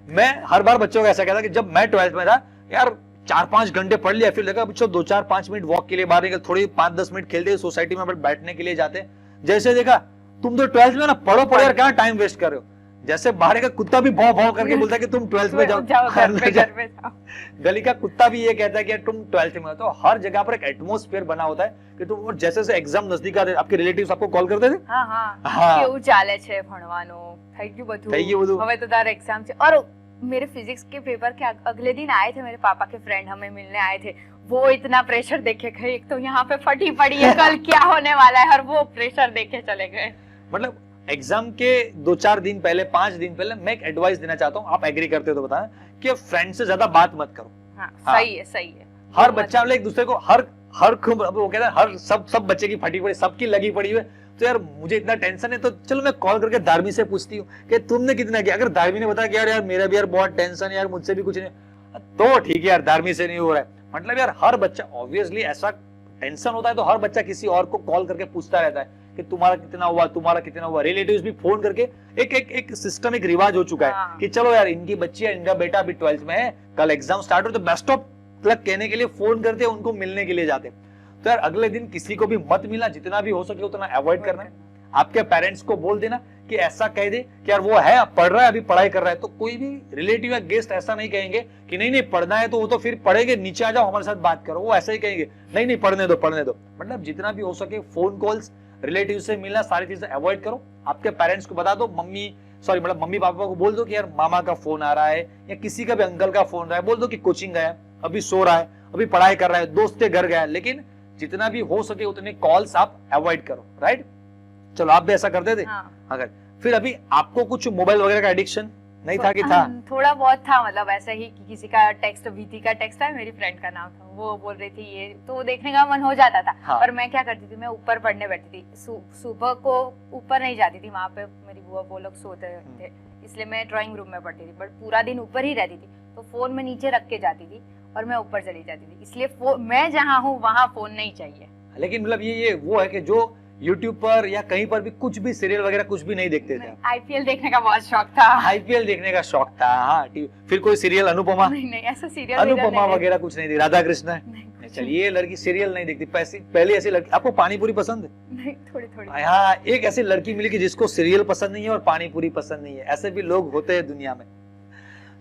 मैं हर बार बच्चों को ऐसा कहता कि जब मैं 12th में था यार 4-5 घंटे पढ़ लिया, फिर लगा बच्चों 2-4-5 मिनट वॉक के लिए बाहर निकल, थोड़ी 5-10 मिनट खेलते सोसाइटी में बैठने के लिए जाते, जैसे देखा तुम तो 12th में ना पढ़ो यार, क्या टाइम वेस्ट कर रहे हो, जैसे बाहर का कुत्ता भी भौं भौं करके बोलता है कि तुम 12th में जाओ, घर पे जाओ। गली का कुत्ता भी ये कहता है कि तुम 12th में हो। तो हर जगह पर एक एटमोस्फेयर बना होता है कि तुम, और जैसे जैसे एग्जाम नजदीक आते आपके रिलेटिव्स आपको कॉल करते थे, કેવું ચાલે છે ભણવાનું, થઈ ગયું બધું, હવે તો તારા એક્ઝામ છે। और मेरे फिजिक्स के पेपर के अगले दिन आए थे मेरे पापा के फ्रेंड, हमें मिलने आए थे, वो इतना प्रेशर देखे गए, एक तो यहाँ पे फटी पड़ी है कल क्या होने वाला है, और वो प्रेशर देखे चले गए। मतलब एग्जाम के 2-4 दिन पहले, 5 दिन पहले मैं एक एडवाइस देना चाहता हूँ, आप एग्री करते हो तो बताएं, कि फ्रेंड से ज्यादा बात मत करो। सही है। हर बच्चा एक दूसरे को हर वो कहता है हर सब बच्चे की फटी पड़ी, सबकी लगी पड़ी हुई, तो यार मुझे इतना टेंशन है तो चलो मैं कॉल करके धार्मी से पूछती हूँ कि तुमने कितना किया। अगर धार्मी ने बताया कि यार मेरा भी यार बहुत टेंशन, यार मुझसे भी कुछ नहीं, तो ठीक है यार धार्मी से नहीं हो रहा है। मतलब यार हर बच्चा ऑब्वियसली ऐसा टेंशन होता है तो हर बच्चा किसी और को कॉल करके पूछता रहता है कि तुम्हारा कितना हुआ। रिलेटिव्स भी फोन करके एक सिस्टम, एक रिवाज हो चुका है कि चलो यार इनकी बच्ची है, इनका बेटा अभी 12th में है, कल एग्जाम स्टार्ट हो तो बेस्ट ऑफ लक कहने के लिए फोन करते, उनको मिलने के लिए जाते। तो यार अगले दिन किसी को भी मत मिलना, जितना भी हो सके उतना अवॉइड करना। आपके पेरेंट्स को बोल देना कि ऐसा कह दे कि यार वो है पढ़ रहा है, अभी पढ़ाई कर रहा है, तो कोई भी रिलेटिव या गेस्ट ऐसा नहीं कहेंगे कि नहीं पढ़ना है तो वो तो फिर पढ़ेंगे, नीचे आ जाओ हमारे साथ बात करो, वो ऐसा ही कहेंगे नहीं पढ़ने दो। मतलब जितना भी हो सके फोन कॉल्स, रिलेटिव से मिलना, सारी चीजें अवॉइड करो। आपके पेरेंट्स को बता दो, मम्मी पापा को बोल दो कि यार मामा का फोन आ रहा है या किसी का भी अंकल का फोन रहा है, बोल दो कि कोचिंग गया, अभी सो रहा है, अभी पढ़ाई कर रहा है, दोस्त के घर गया, लेकिन जितना भी हो सके उतने कॉल्स आप अवॉइड करो, राइट। चलो आप भी ऐसा करते थे? अगर फिर अभी आपको कुछ मोबाइल वगैरह का एडिक्शन नहीं था कि था? थोड़ा बहुत था, मतलब ऐसा ही कि किसी का टेक्स्ट, वीती का टेक्स्ट था, मेरी फ्रेंड का नाम था, वो बोल रही थी ये, तो देखने का मन हो जाता था। और मैं क्या करती थी, मैं ऊपर पढ़ने बैठती थी, सुबह को ऊपर नहीं जाती थी, वहाँ पे मेरी बुआ वो लोग सोते थे, इसलिए मैं ड्राइंग रूम में पढ़ती थी, बट पूरा दिन ऊपर ही रहती थी, तो फोन में नीचे रख के जाती थी और मैं ऊपर चली जाती थी, इसलिए मैं जहाँ हूँ वहाँ फोन नहीं चाहिए। लेकिन मतलब ये वो है कि जो YouTube पर या कहीं पर भी कुछ भी सीरियल वगैरह कुछ भी नहीं देखते थे? आईपीएल देखने का बहुत शौक था। आईपीएल देखने का शौक था, हाँ। फिर कोई सीरियल अनुपमा? नहीं ऐसा सीरियल अनुपमा वगैरह कुछ नहीं थी? राधा कृष्ण? चलिए लड़की सीरियल नहीं देखती, पहले ऐसी लड़की। आपको पानीपुरी पसंद है? नहीं, थोड़ी। हाँ, एक ऐसी लड़की मिली कि जिसको सीरियल पसंद नहीं है और पानीपुरी पसंद नहीं है, ऐसे भी लोग होते हैं दुनिया में।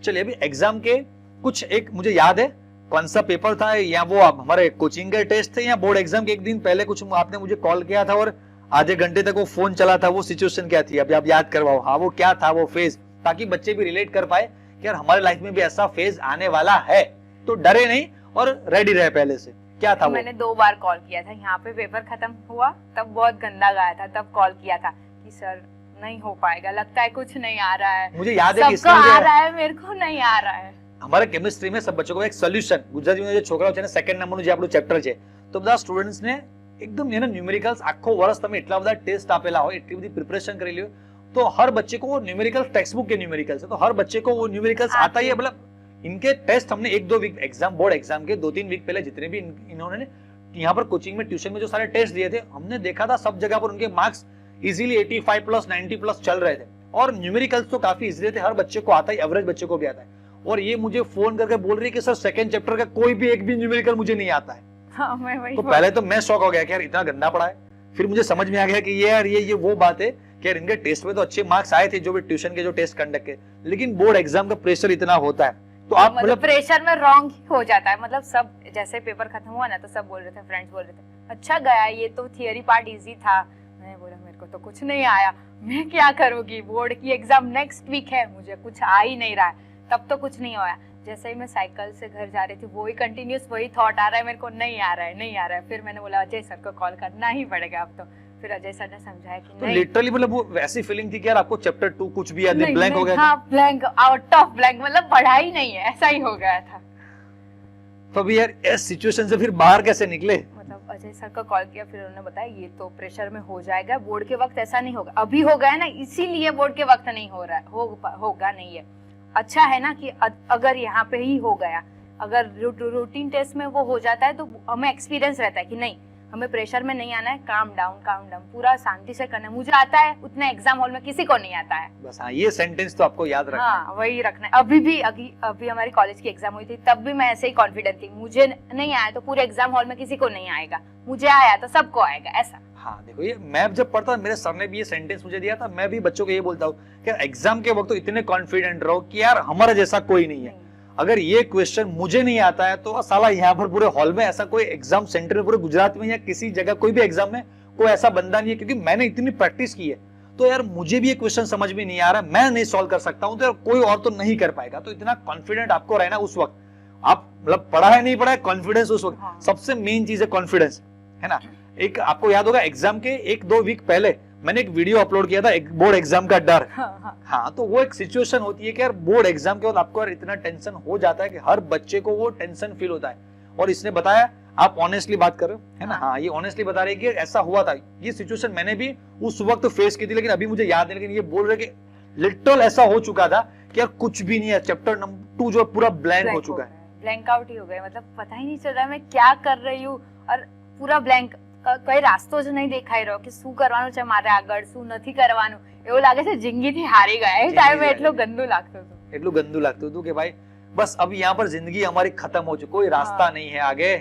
चलिए अभी एग्जाम के कुछ एक मुझे याद है कौन सा पेपर था, या वो आप हमारे कोचिंग के टेस्ट थे या बोर्ड एग्जाम के एक दिन पहले कुछ आपने मुझे कॉल किया था और आधे घंटे तक वो फोन चला था, वो सिचुएशन क्या थी? अभी आप याद करवाओ। हाँ वो क्या था वो फेज, ताकि बच्चे भी रिलेट कर पाए कि यार हमारे लाइफ में भी ऐसा फेज आने वाला है, तो डरे नहीं और रेडी रहे पहले से। क्या था वो? मैंने 2 बार कॉल किया था, यहाँ पे पेपर खत्म हुआ तब बहुत गंदा गया था, तब कॉल किया था कि सर नहीं हो पाएगा, लगता है कुछ नहीं आ रहा है। मुझे याद है कि सबको आ रहा है, मेरे को नहीं आ रहा है। हमारे केमिस्ट्री में सब बच्चों को एक सोल्यूशन गुजराती में जो छोकराओ છે ને સેકન્ડ નંબરનું જે આપણું ચેપ્ટર છે, તો બધા સ્ટુડન્ટ્સ ને એકદમ એને ન્યુમેરિકલ્સ આખો વર્ષ તમે એટલા બધા ટેસ્ટ આપેલા હોય, એટલી બધી પ્રિપરેશન કરી લ્યો, तो हर बच्चे को वो न्यूमेरिकल्स टेक्स्ट बुक के न्यूमेरिकल्स है, तो हर बच्चे को वो न्यूमेरिकल्स आता ही है। मतलब इनके टेस्ट हमने 1-2 वीक एग्जाम बोर्ड एग्जाम के 2-3 वीक पहले जितने भी इन्होंने यहाँ पर कोचिंग में ट्यूशन में जो सारे टेस्ट दिए थे, हमने देखा था सब जगह पर उनके मार्क्स इजीली 85 प्लस 90 प्लस चल रहे थे, और न्यूमेरिकल्स तो काफी इजी थे, हर बच्चे को आता है, एवरेज बच्चे को भी आता है। और ये मुझे फोन करके बोल रही है कि सर सेकंड चैप्टर का कोई भी एक भी न्यूमेरिकल मुझे नहीं आता है। हाँ, मैं वही तो पहले तो मैं शॉक हो गया कि यार इतना गंदा पड़ा है, फिर मुझे समझ में आ गया कि ये यार ये वो बात है कि यार इनके टेस्ट में तो अच्छे मार्क्स आए थे जो भी ट्यूशन के जो टेस्ट कंडक्ट के, लेकिन बोर्ड एग्जाम का प्रेशर इतना होता है, तो आप मतलब प्रेशर में रॉन्ग हो जाता है। मतलब सब जैसे पेपर खत्म हुआ ना तो सब बोल रहे थे, फ्रेंड्स बोल रहे थे अच्छा गया, ये तो थियरी पार्ट इजी था। मैंने बोला मेरे को तो कुछ नहीं आया, मैं क्या करूंगी, बोर्ड की एग्जाम नेक्स्ट वीक है, मुझे कुछ आ ही नहीं रहा है। तब तो कुछ नहीं हुआ। जैसे ही मैं साइकिल से घर जा रही थी वही कंटिन्यूस वही थॉट आ रहा है, मेरे को नहीं आ रहा है, नहीं आ रहा है। फिर मैंने बोला अजय सर को कॉल करना ही पड़ेगा अब तो। फिर अजय सर ने समझाया कि तो नहीं, लिटरली मतलब वो वैसी फीलिंग थी कि यार आपको चैप्टर 2 कुछ भी याद नहीं, ब्लैंक हो गया था। हाँ ब्लैंक, आउट ऑफ ब्लैंक, मतलब पढ़ा ही नहीं है, ऐसा ही हो गया था। तो अभी यार इस सिचुएशन से फिर बाहर कैसे निकले? मतलब अजय सर को कॉल किया, फिर उन्होंने बताया ये तो प्रेशर में हो जाएगा, बोर्ड के वक्त ऐसा नहीं होगा। अभी हो गया ना, इसीलिए बोर्ड के वक्त नहीं हो रहा है, होगा नहीं है। अच्छा है ना कि अगर यहाँ पे ही हो गया, अगर रूटीन टेस्ट में वो हो जाता है तो हमें एक्सपीरियंस रहता है कि नहीं हमें प्रेशर में नहीं आना है, काम डाउन पूरा शांति से करना है। मुझे आता है उतना, एग्जाम हॉल में किसी को नहीं आता है। बस हाँ, ये सेंटेंस तो आपको याद रखना है। हाँ वही रखना है। अभी हमारी कॉलेज की एग्जाम हुई थी, तब भी मैं ऐसे ही कॉन्फिडेंट थी, मुझे नहीं आया तो पूरे एग्जाम हॉल में किसी को नहीं आएगा, मुझे आया तो सबको आएगा, ऐसा। हाँ देखो, ये मैं जब पढ़ता मेरे सर ने भी ये सेंटेंस मुझे दिया था, मैं भी बच्चों को ये बोलता हूँ कि एग्जाम के वक्त तो इतने कॉन्फिडेंट रहो कि यार हमारा जैसा कोई नहीं है। अगर ये क्वेश्चन मुझे नहीं आता है तो साला यहाँ पर पूरे हॉल में ऐसा कोई एग्जाम सेंटर में पूरे गुजरात में या किसी जगह कोई भी एग्जाम में कोई ऐसा बंदा नहीं है, क्योंकि मैंने इतनी प्रैक्टिस की है। तो यार मुझे भी ये क्वेश्चन समझ में नहीं आ रहा, मैं नहीं सॉल्व कर सकता हूँ, तो यार कोई और तो नहीं कर पाएगा। तो इतना कॉन्फिडेंट आपको रहना उस वक्त, आप मतलब पढ़ा है नहीं पढ़ा है, कॉन्फिडेंस उस वक्त। हाँ। सबसे मेन चीज है कॉन्फिडेंस, है ना। एक आपको याद होगा एग्जाम के 1-2 वीक पहले मैंने एक वीडियो अपलोड किया था, एक बोर्ड एग्जाम का डर। हाँ, तो वो एक सिचुएशन होती है कि यार बोर्ड एग्जाम के बाद आपको यार इतना टेंशन हो जाता है कि हर बच्चे को वो टेंशन फील होता है। और इसने बताया, आप ऑनेस्टली बात कर रहे हो, है ना। हाँ, ये ऑनेस्टली बता रहे कि ऐसा हुआ था, ये सिचुएशन मैंने भी उस वक्त फेस की थी, लेकिन अभी मुझे याद नहीं। लेकिन ये बोल रहे कि लिटरल ऐसा हो चुका था कि यार कुछ भी नहीं है, चैप्टर नंबर 2 जो पूरा ब्लैंक हो चुका है, ब्लैंक आउट ही हो गया। मतलब पता ही नहीं चल रहा मैं क्या कर रही हूँ, और पूरा ब्लैंक, કઈ રાસ્તો જ નહીં દેખાઈ રહ્યો કે શું કરવાનું છે મારે આગળ, શું નથી કરવાનું, એવું લાગે છે જિંદગીથી હારી ગયા। એ ટાઈમે એટલું ગંદુ લાગતું હતું કે ભાઈ બસ अब यहाँ पर जिंदगी हमारी खत्म हो चुकी, कोई रास्ता नहीं है आगे।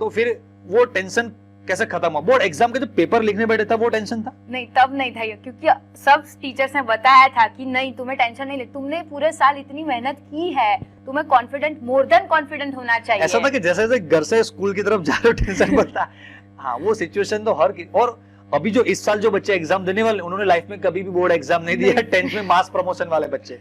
तो फिर वो टेंशन कैसे खत्म हुआ? बोर्ड एग्जाम के जब पेपर लिखने बैठे था वो टेंशन था? नहीं, तब नहीं था, क्योंकि सब टीचर्स ने बताया था कि नहीं तुम्हें टेंशन नहीं ले, तुमने पूरे साल इतनी मेहनत की है, तुम्हें कॉन्फिडेंट, मोर देन कॉन्फिडेंट होना चाहिए। ऐसा था कि जैसे जैसे घर से स्कूल की तरफ जा रहे हो टेंशन बढ़ता। हाँ, वो सिचुएशन तो हर की। और अभी जो इस साल जो बच्चे एग्जाम देने वाले, उन्होंने लाइफ में कभी भी बोर्ड एग्जाम नहीं दिया, 10th में मास प्रमोशन वाले बच्चे,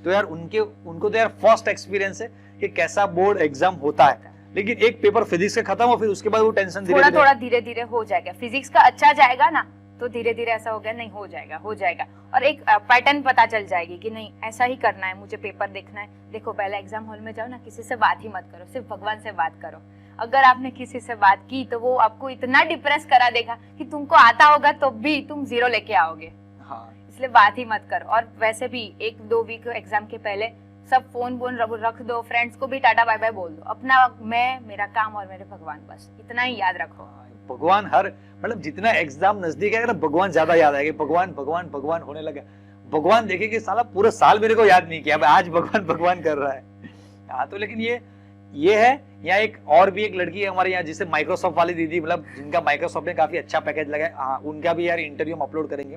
तो यार उनको तो यार फर्स्ट एक्सपीरियंस है कि कैसा बोर्ड एग्जाम होता है। लेकिन एक पेपर फिजिक्स का खत्म हो, फिर उसके बाद वो टेंशन थोड़ा धीरे धीरे हो जाएगा। फिजिक्स का अच्छा जाएगा ना तो धीरे धीरे ऐसा हो गया, नहीं हो जाएगा और एक पैटर्न पता चल जाएगी कि नहीं ऐसा ही करना है, मुझे पेपर देखना है। देखो पहले एग्जाम हॉल में जाओ ना, किसी से बात ही मत करो, सिर्फ भगवान से बात करो। अगर आपने किसी से बात की तो वो आपको इतना डिप्रेस करा देगा कि तुमको आता होगा तो भी तुम 0 लेके आओगे। हाँ। इसलिए बात ही मत करो। और वैसे भी 1-2 वीक एग्जाम के पहले सब फोन रख दो, फ्रेंड्स को भी टाटा बाय बाय बोल दो, अपना मैं, मेरा काम और मेरे भगवान, बस इतना ही याद रखो। भगवान हर मतलब जितना एग्जाम नजदीक है भगवान ज्यादा याद आएगा, भगवान भगवान भगवान होने लगा। भगवान देखे कि साला पूरा साल मेरे को याद नहीं किया, आज भगवान भगवान कर रहा है। हाँ, तो लेकिन ये है। यहाँ एक और भी एक लड़की है हमारे यहाँ जिसे माइक्रोसॉफ्ट वाली दीदी, मतलब जिनका माइक्रोसॉफ्ट में काफी अच्छा पैकेज लगा है, उनका भी यार इंटरव्यू हम अपलोड करेंगे।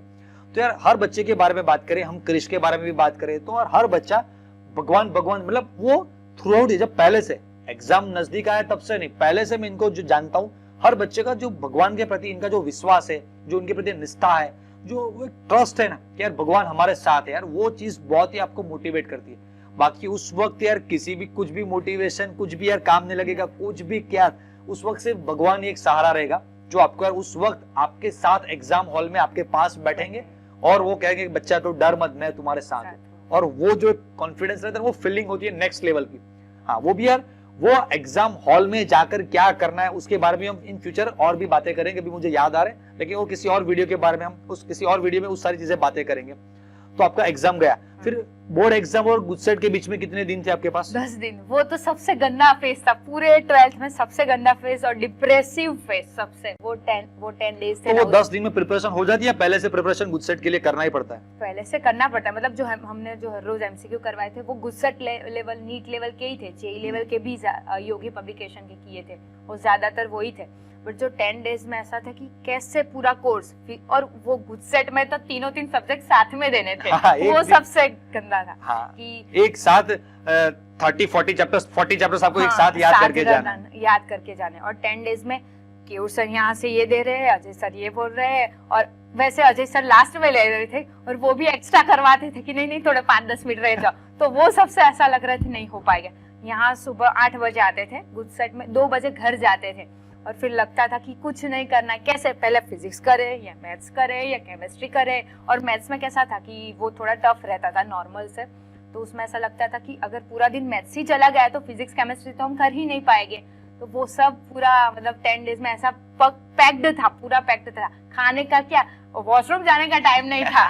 तो यार हर बच्चे के बारे में बात करें, हम क्रिश के बारे में भी बात करें, तो हर बच्चा भगवान भगवान, मतलब वो थ्रू आउट, जब पहले से एग्जाम नजदीक आया तब से नहीं, पहले से मैं इनको जो जानता हूँ, हर बच्चे का जो भगवान के प्रति इनका जो विश्वास है, जो उनके प्रति निष्ठा है, जो ट्रस्ट है ना कि यार भगवान हमारे साथ है, यार वो चीज बहुत ही आपको मोटिवेट करती है। बाकी उस वक्त यार किसी भी कुछ भी मोटिवेशन कुछ भी यार काम नहीं लगेगा, कुछ भी क्या, उस वक्त सिर्फ भगवान ही एक सहारा रहेगा जो आपको यार उस वक्त आपके साथ एग्जाम हॉल में आपके पास बैठेंगे और वो कहेंगे बच्चा तो डर मत, मैं तुम्हारे साथ हूँ। और वो जो कॉन्फिडेंस रहता है, वो फीलिंग होती है नेक्स्ट लेवल की। हाँ, वो भी यार वो एग्जाम हॉल में जाकर क्या करना है उसके बारे में हम इन फ्यूचर और भी बातें करेंगे, अभी मुझे याद आ रहे हैं, लेकिन वो किसी और वीडियो के बारे में हम किसी और वीडियो में उस सारी चीजें बातें करेंगे। तो आपका एग्जाम गया, फिर बोर्ड एग्जाम और गुजसेट के बीच में कितने दिन थे आपके पास? 10 दिन। वो तो सबसे गंदा फेज था पूरे 12th में, सबसे गंदा फेज और डिप्रेसिव फेज सबसे। वो 10 डेज थे। तो वो 10 दिन में प्रिपरेशन हो जाती है, पहले से प्रिपरेशन गुजसेट के लिए करना ही पड़ता है? पहले से करना पड़ता है, मतलब जो हमने जो हर रोज एमसीक्यू करवाए थे वो गुजसेट लेवल, नीट लेवल के ही थे, जेई लेवल के भी योगी पब्लिकेशन के किए थे, वो ज्यादातर वही थे। बट जो 10 डेज में ऐसा था कि कैसे पूरा कोर्स, और वो गुजसेट में तो 3 सब्जेक्ट साथ में देने थे। हाँ, वो सबसे गंदा था। हाँ, कि एक साथ 40 चैप्टर्स आपको एक साथ याद करके जाने। और 10 डेज में केयूर सर यहाँ से ये दे रहे हैं, अजय सर ये बोल रहे हैं, और वैसे अजय सर लास्ट में ले रहे थे और वो भी एक्स्ट्रा करवाते थे कि नहीं थोड़े 5-10 मिनट रह जाओ। तो वो सबसे ऐसा लग रहा था नहीं हो पाएगा। यहाँ सुबह 8 बजे आते थे गुजसेट में, 2 बजे घर जाते थे और फिर लगता था कि कुछ नहीं करना है, कैसे पहले फिजिक्स करे या मैथ्स करे या केमिस्ट्री करे। और मैथ्स में कैसा था कि वो थोड़ा टफ रहता था नॉर्मल से, तो उसमें ऐसा लगता था कि अगर पूरा दिन मैथ्स ही चला गया तो फिजिक्स केमिस्ट्री तो हम कर ही नहीं पाएंगे। तो वो सब पूरा मतलब 10 डेज में ऐसा पैक्ड था, पूरा पैक्ड था। खाने का क्या, वॉशरूम जाने का टाइम नहीं था।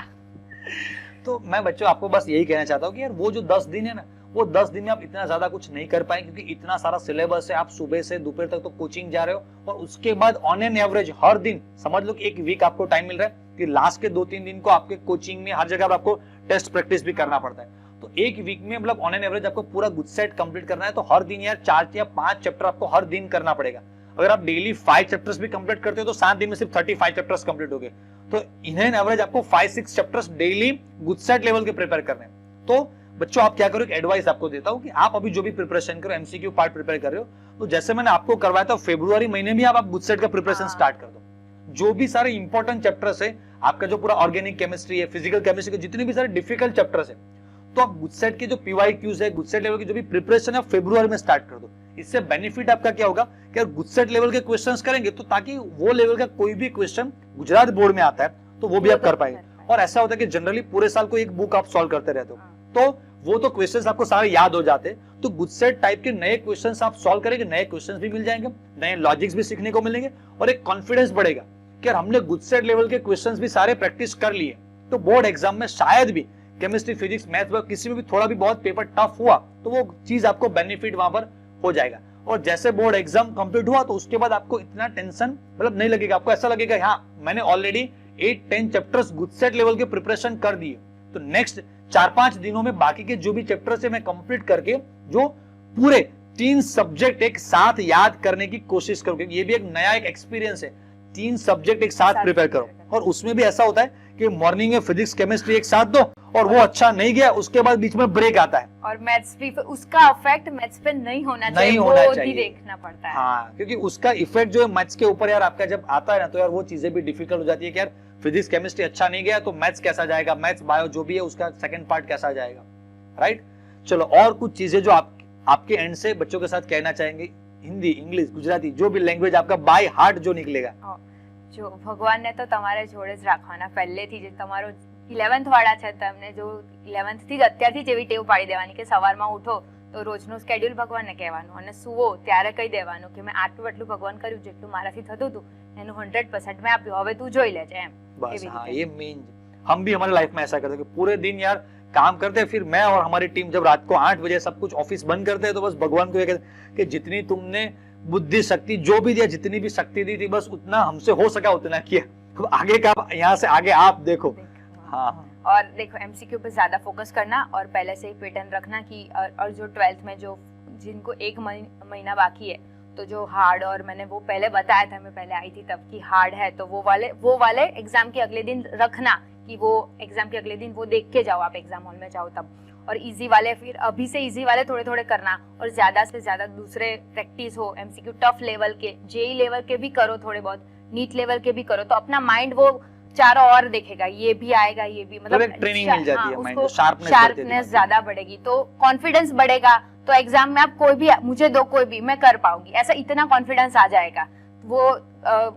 तो मैं बच्चों आपको बस यही कहना चाहता हूँ कि यार वो जो 10 दिन है ना, वो 10 दिन में आप इतना ज्यादा कुछ नहीं कर पाएंगे क्योंकि इतना सारा सिलेबस है। आप सुबह से दोपहर तक तो कोचिंग जा रहे हो और उसके बाद ऑन एन एवरेज हर दिन समझ लो कि एक वीक आपको टाइम मिल रहा है कि लास्ट के 2-3 दिन को आपके कोचिंग में हर जगह आपको टेस्ट प्रैक्टिस भी करना पड़ता है। तो एक वीक में मतलब ऑन एन एवरेज आपको पूरा गुजसेट कंप्लीट करना है, तो हर दिन यार 4 या 5 चैप्टर आपको हर दिन करना पड़ेगा। अगर आप डेली 5 चैप्टर्स भी कंप्लीट करते हो तो 7 दिन में सिर्फ 35 चैप्टर्स कंप्लीट हो गए। तो इन एन एवरेज आपको 5-6 चैप्टर्स डेली गुजसेट लेवल के प्रिपेयर करने हैं। तो बच्चों आप क्या करो, एक एडवाइस आपको देता हूं कि आप अभी जो भी प्रिपरेशन करो, एमसीक्यू पार्ट प्रिपेयर कर रहे हो, तो जैसे मैंने आपको करवाया था फरवरी महीने में आप गुजसेट का प्रिपरेशन स्टार्ट कर दो। जो भी सारे इंपॉर्टेंट चैप्टर्स है, आपका जो पूरा ऑर्गेनिक केमिस्ट्री है, फिजिकल केमिस्ट्री के जितने भी सारे डिफिकल्ट चैप्टर्स है, तो आप गुजसेट के जो पीवाईक्यूज है, गुजसेट लेवल की जो भी प्रिपरेशन है, फरवरी में स्टार्ट कर दो। इससे बेनिफिट आपका क्या होगा कि अगर गुजसेट लेवल के क्वेश्चंस करेंगे तो ताकि वो लेवल का कोई भी क्वेश्चन गुजरात बोर्ड में आता है तो वो भी आप कर पाएंगे। और ऐसा होता है कि जनरली पूरे साल को एक बुक आप सॉल्व करते रहते हो, तो वो तो क्वेश्चंस आपको सारे याद हो जाते हैं। तो गुजसेट टाइप के नए क्वेश्चंस आप सॉल्व करेंगे, नए क्वेश्चंस भी मिल जाएंगे, नए लॉजिक्स भी सीखने को मिलेंगे और एक कॉन्फिडेंस बढ़ेगा कि हमने गुजसेट लेवल के क्वेश्चंस भी सारे प्रैक्टिस कर लिए। तो बोर्ड एग्जाम में शायद भी केमिस्ट्री, फिजिक्स, मैथ व किसी में भी थोड़ा भी बहुत पेपर टफ हुआ तो वो चीज आपको बेनिफिट वहां पर हो जाएगा। और जैसे बोर्ड एग्जाम कंप्लीट हुआ तो उसके बाद आपको इतना टेंशन मतलब नहीं लगेगा। आपको ऐसा लगेगा हाँ मैंने ऑलरेडी 8-10 चैप्टर्स गुजसेट लेवल के प्रिपरेशन कर दिए, तो नेक्स्ट 4-5 दिनों में बाकी के जो भी चैप्टर है मैं कंप्लीट करके जो पूरे 3 सब्जेक्ट एक साथ याद करने की कोशिश करूंगी। ये भी एक नया एक एक्सपीरियंस है, 3 सब्जेक्ट एक साथ प्रिपेयर करो। और उसमें भी ऐसा होता है कि मॉर्निंग में फिजिक्स केमिस्ट्री एक साथ दो और वो अच्छा नहीं गया उसके बाद बीच में ब्रेक आता है। और मैथ्स भी, उसका इफेक्ट मैथ्स पे नहीं होना चाहिए, वो भी देखना पड़ता है। हाँ, क्योंकि उसका इफेक्ट जो है मैथ्स के ऊपर यार आपका जब आता है ना तो यार वो चीजें भी डिफिकल्ट हो जाती है कि यार फिजिक्स केमिस्ट्री अच्छा नहीं गया तो मैथ्स कैसा जाएगा, मैथ्स बायो जो भी है उसका सेकंड पार्ट कैसा जाएगा, राइट। चलो और कुछ चीजें जो आपके एंड से बच्चों के साथ कहना चाहेंगे, हिंदी, इंग्लिश, गुजराती जो भी लैंग्वेज आपका बाय हार्ट जो निकलेगा। जो भगवान ने तो તમારે જોડે જ રાખવાના પહેલેથી જ તમારો 11th વાળા છે તમને જો 11th થી જ અત્યારથી જ એવી ટેવ પાડી દેવાની કે સવારમાં ઉઠો તો રોજનું સ્કેડ્યુલ ભગવાનને કહેવાનું અને સુવો ત્યારે કહી દેવાનું કે મેં આટલું આટલું ભગવાન કર્યું જેટલું મારાથી થતું હતું એનું 100% મેં આપ્યું, હવે તું જોઈ લેજે એમ। बस हाँ, ये मेन हम भी हमारे लाइफ में ऐसा करते हैं कि पूरे दिन यार काम करते हैं, फिर मैं और हमारी टीम जब रात को 8 बजे सब कुछ ऑफिस बंद करते हैं तो बस भगवान को ये कहते हैं कि जितनी तुमने बुद्धि शक्ति जो भी दिया, जितनी भी शक्ति दी थी बस उतना हमसे हो सका उतना किया, तो आगे का यहाँ से आगे आप देखो। हाँ और देखो एमसीक्यू पे ज्यादा फोकस करना और पहले से ही पैटर्न रखना कि और जो 12th में जो जिनको 1 महीना बाकी है तो जो हार्ड, और मैंने वो पहले बताया था, मैं पहले आई थी तब की हार्ड है तो वो वाले एग्जाम के अगले दिन रखना कि वो एग्जाम के अगले दिन वो देख के जाओ, आप एग्जाम हॉल में जाओ तब। और इजी वाले फिर अभी से इजी वाले थोड़े थोड़े करना, और ज्यादा से ज्यादा दूसरे प्रैक्टिस हो, एमसीक्यू टफ लेवल के, जेई लेवल के भी करो, थोड़े बहुत नीट लेवल के भी करो, तो अपना माइंड वो चारों और देखेगा, ये भी आएगा, ये भी, मतलब एक ट्रेनिंग मिल जाती है, माइंड को शार्पनेस ज्यादा बढ़ेगी, तो कॉन्फिडेंस बढ़ेगा, तो एग्जाम में आप कोई भी मुझे दो, कोई भी मैं कर पाऊंगी, ऐसा इतना कॉन्फिडेंस आ जाएगा। वो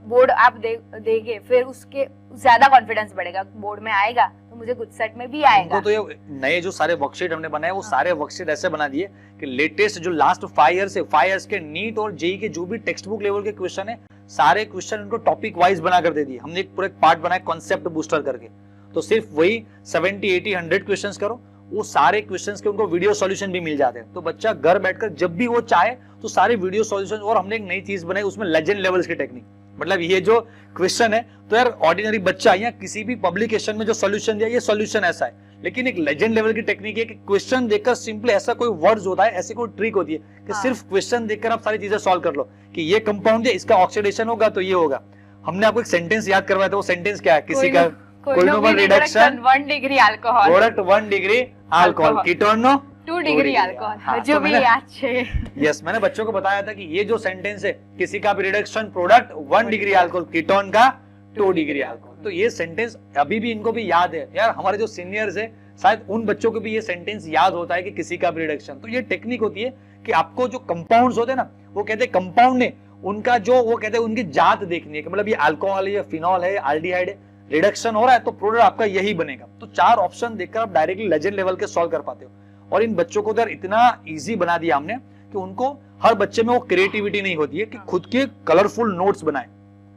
बोर्ड आप देंगे फिर उसके ज्यादा कॉन्फिडेंस बढ़ेगा, बोर्ड में आएगा तो मुझे गुजसेट में भी आएगा। तो ये नए जो सारे वर्कशीट हमने बनाए वो सारे वर्कशीट ऐसे बना दिए कि लेटेस्ट जो लास्ट 5 इयर्स के नीट और जेई के जो भी टेक्स्ट बुक लेवल के क्वेश्चन है, सारे क्वेश्चन उनको टॉपिक वाइज बना कर दे दिए। हमने एक पूरा पार्ट बनाया कॉन्सेप्ट बूस्टर करके, तो सिर्फ वही 70, 80, 100 क्वेश्चंस करो, वो सारे क्वेश्चंस के उनको वीडियो सॉल्यूशन भी मिल जाते हैं, तो बच्चा घर बैठकर जब भी वो चाहे तो सारे वीडियो सॉल्यूशन। और हमने एक नई चीज बनाई उसमें लेजेंड लेवल्स की टेक्निक, मतलब ये जो क्वेश्चन है तो यार ऑर्डिनरी बच्चा या किसी भी पब्लिकेशन में जो सॉल्यूशन दिया ये सॉल्यूशन ऐसा है, लेकिन एक लेजेंड लेवल की टेक्निक है कि क्वेश्चन देखकर सिंपली ऐसा कोई वर्ड्स होता है, ऐसी कोई ट्रिक होती है कि सिर्फ क्वेश्चन देखकर आप सारी चीजें सॉल्व कर लो कि ये कंपाउंड है, इसका ऑक्सीडेशन होगा तो ये होगा। हमने आपको एक सेंटेंस याद करवाया था, वो सेंटेंस क्या है, किसी का कोइनोवर reduction 1 degree alcohol, product 1 degree alcohol, कीटोनो 2 डिग्री अल्कोहल, जो भी याद है। यस, मैंने बच्चों को बताया था कि ये जो सेंटेंस है, किसी का भी reduction product 1 degree alcohol, ketone का 2 डिग्री अल्कोहल, तो ये सेंटेंस अभी भी इनको भी याद है। यार हमारे जो सीनियर्स है शायद उन बच्चों को भी ये सेंटेंस याद होता है कि किसी का भी रिडक्शन। तो ये टेक्निक होती है कि आपको जो कंपाउंड्स होते हैं ना, वो कहते हैं कंपाउंड ने उनका जो वो कहते हैं उनकी जात देखनी है कि मतलब ये अल्कोहल है, ये फिनॉल है, एल्डिहाइड है, रिडक्शन हो रहा है तो प्रोडक्ट आपका यही बनेगा। तो 4 ऑप्शन देखकर आप डायरेक्टली लेजेंड लेवल के सॉल्व कर पाते हो। और इन बच्चों को तो इतना इजी बना दिया हमने कि उनको हर बच्चे में वो क्रिएटिविटी नहीं होती है कि खुद के कलरफुल नोट्स बनाए।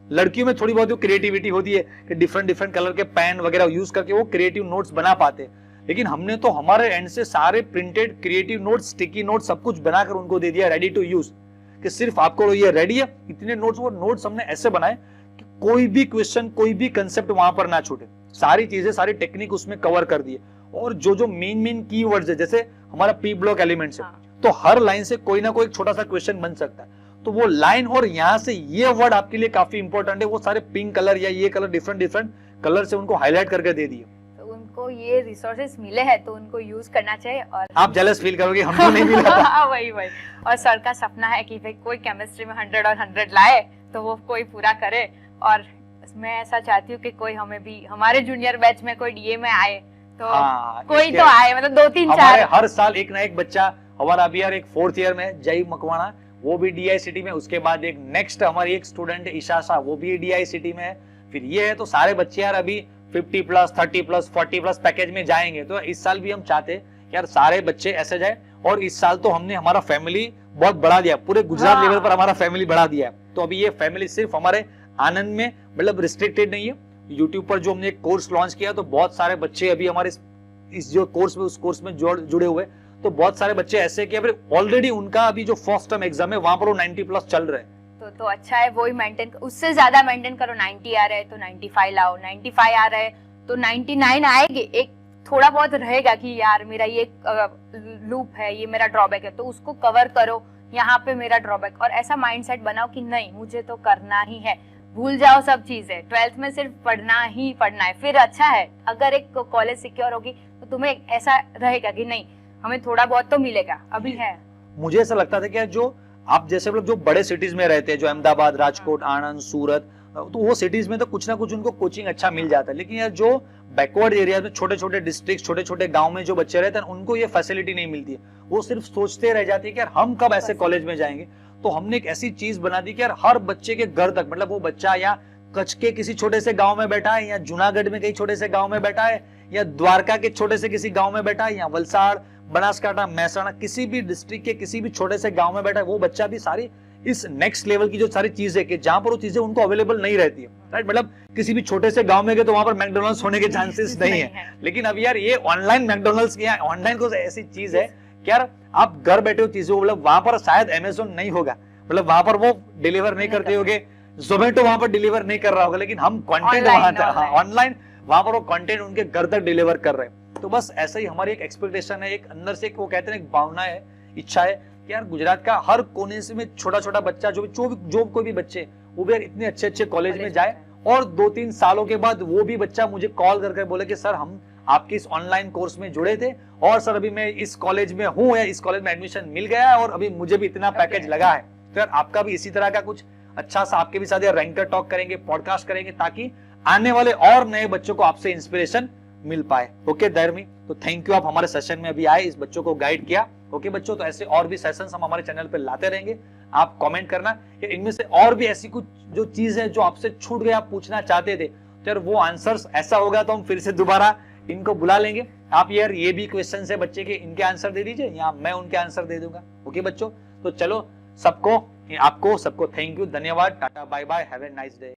लड़कियों में थोड़ी बहुत जो क्रिएटिविटी होती है कि डिफरेंट कलर के पेन वगैरह यूज करके वो क्रिएटिव नोट्स बना पाते, लेकिन हमने तो हमारे एंड से सारे printed creative notes, sticky notes सब कुछ बनाकर उनको दे दिया रेडी टू यूज, कि सिर्फ आपको ये रेडी है इतने नोट्स। वो नोट्स हमने ऐसे बनाए कि कोई भी क्वेश्चन, कोई भी कंसेप्ट वहां पर ना छूटे, सारी चीजें, सारी टेक्निक उसमें कवर कर दिए। और जो मेन कीवर्ड्स है, जैसे हमारा पी ब्लॉक एलिमेंट्स है, तो हर लाइन से कोई ना कोई छोटा सा क्वेश्चन बन सकता है, तो वो लाइन और यहाँ से ये वर्ड आपके लिए काफी इंपॉर्टेंट है, वो सारे पिंक कलर या ये कलर डिफरेंट कलर से उनको हाईलाइट करके दे दिए। तो उनको ये रिसोर्सेज मिले हैं तो उनको यूज करना चाहिए। और आप जेलस फील करोगे, हमको नहीं मिला था। वही और सर का सपना है कि भाई कोई केमिस्ट्री में 100 और 100 लाए तो वो कोई पूरा करे, और मैं ऐसा चाहती हूँ कि कोई हमें भी, हमारे जूनियर बैच में कोई डीए में आए तो कोई तो आए, मतलब 2-3-4 हर साल एक ना एक बच्चा। हमारा अभी यार एक 4th ईयर में जय मकवाना, वो भी डीआईसीटी में, उसके बाद एक नेक्स्ट हमारी एक स्टूडेंट ईशाशा, वो भी डीआईसीटी में है, फिर ये है, तो सारे बच्चे यार अभी 50+, 30+, 40+ पैकेज में जाएंगे। तो इस साल भी हम चाहते यार सारे बच्चे ऐसे जाए, और इस साल तो हमने हमारा फैमिली बहुत बढ़ा दिया, पूरे गुजरात लेवल पर हमारा फैमिली बढ़ा दिया है। तो अभी ये फैमिली सिर्फ हमारे आनंद में मतलब रिस्ट्रिक्टेड नहीं है, यूट्यूब पर जो हमने एक कोर्स लॉन्च किया तो बहुत सारे बच्चे अभी हमारे इस जो कोर्स में, उस कोर्स में जुड़े हुए, तो बहुत सारे बच्चे ऐसे कि ऑलरेडी उनका अभी जो फर्स्ट टर्म एग्जाम है वहां पर वो 90+ चल रहे हैं। तो अच्छा है, वही मेंटेन, उससे ज्यादा मेंटेन करो। 90 आ रहे हैं तो 95 लाओ, 95 आ रहे हैं तो 99 आएंगे। एक थोड़ा बहुत रहेगा कि यार मेरा ये लूप है, ये मेरा ड्रॉबैक है, तो उसको कवर करो, यहाँ पे मेरा ड्रॉबैक, और ऐसा माइंडसेट बनाओ कि नहीं मुझे तो करना ही है। भूल जाओ सब चीजें, 12th में सिर्फ पढ़ना ही पढ़ना है, फिर अच्छा है अगर एक कॉलेज सिक्योर होगी तो तुम्हें ऐसा रहेगा कि नहीं हमें थोड़ा बहुत तो मिलेगा, अभी है। मुझे ऐसा लगता था कि जो आप जैसे लोग जो बड़े सिटीज में रहते हैं, जो अहमदाबाद, राजकोट, आनंद, सूरत, तो वो सिटीज में तो कुछ ना कुछ उनको कोचिंग अच्छा मिल जाता है, लेकिन यार जो बैकवर्ड एरिया में, छोटे छोटे डिस्ट्रिक्ट, छोटे छोटे गांव में जो बच्चे रहते हैं उनको ये फैसिलिटी नहीं मिलती है। वो सिर्फ सोचते रह जाते हैं कि यार हम कब ऐसे कॉलेज में जाएंगे। तो हमने एक ऐसी चीज बना दी कि यार हर बच्चे के घर तक, मतलब वो बच्चा या कच्छ के किसी छोटे से गांव में बैठा है, या जूनागढ़ में कहीं छोटे से गांव में बैठा है, या द्वारका के छोटे से किसी गांव में बैठा है, या वलसाड़, बनासकांठा, महसाणा, किसी भी डिस्ट्रिक्ट के किसी भी छोटे से गांव में बैठा है, वो बच्चा भी सारी इस नेक्स्ट लेवल की जो सारी चीजें कि जहां पर वो चीजें उनको अवेलेबल नहीं रहती है, राइट। मतलब किसी भी छोटे से गांव में गए तो वहां पर मैकडोनल्ड्स होने के चांसेस नहीं है, लेकिन अब यार ये ऑनलाइन मैकडोनल्ड्स की, ऑनलाइन को ऐसी चीज है कि यार आप घर बैठे हो चीजों, मतलब वहां पर शायद अमेज़न नहीं होगा, मतलब वहां पर वो डिलीवर नहीं करते होंगे, जोमेटो वहां पर डिलीवर नहीं कर रहा होगा, लेकिन हम कंटेंट वहां ऑनलाइन वहां पर वो कंटेंट उनके घर तक डिलीवर कर रहे हैं। तो बस ऐसा ही हमारी एक एक्सपेक्टेशन है, एक अंदर से वो कहते हैं एक भावना है, इच्छा है कि यार गुजरात का हर कोने से में छोटा छोटा बच्चा जो कोई भी बच्चे वो भी यार इतने अच्छे अच्छे कॉलेज में जाए, और 2-3 सालों के बाद वो भी बच्चा मुझे कॉल करके बोले कि सर हम आपके इस ऑनलाइन कोर्स में जुड़े थे, और सर अभी मैं इस कॉलेज में हूँ या इस कॉलेज में एडमिशन मिल गया है और अभी मुझे भी इतना पैकेज लगा है, तो यार आपका भी इसी तरह का कुछ अच्छा सा आपके भी साथ यार रैंकर टॉक करेंगे, पॉडकास्ट करेंगे, ताकि आने वाले और नए बच्चों को आपसे इंस्पिरेशन मिल पाए। ओके धर्मी, तो थैंक यू, आप हमारे सेशन में अभी आए, इस बच्चों को गाइड किया। ओके बच्चों, तो ऐसे और भी सेशंस हम हमारे चैनल पे लाते रहेंगे। आप कमेंट करना कि इनमें से और भी ऐसी कुछ जो चीज है जो आपसे छूट गया, आप पूछना चाहते थे, तो यार वो आंसर्स ऐसा होगा तो हम फिर से दोबारा इनको बुला लेंगे। आप यार ये भी क्वेश्चन है बच्चे के, इनके आंसर दे दीजिए या मैं उनके आंसर दे दूंगा। ओके बच्चों, तो चलो सबको, आपको सबको थैंक यू, धन्यवाद, tata bye bye, have a nice day.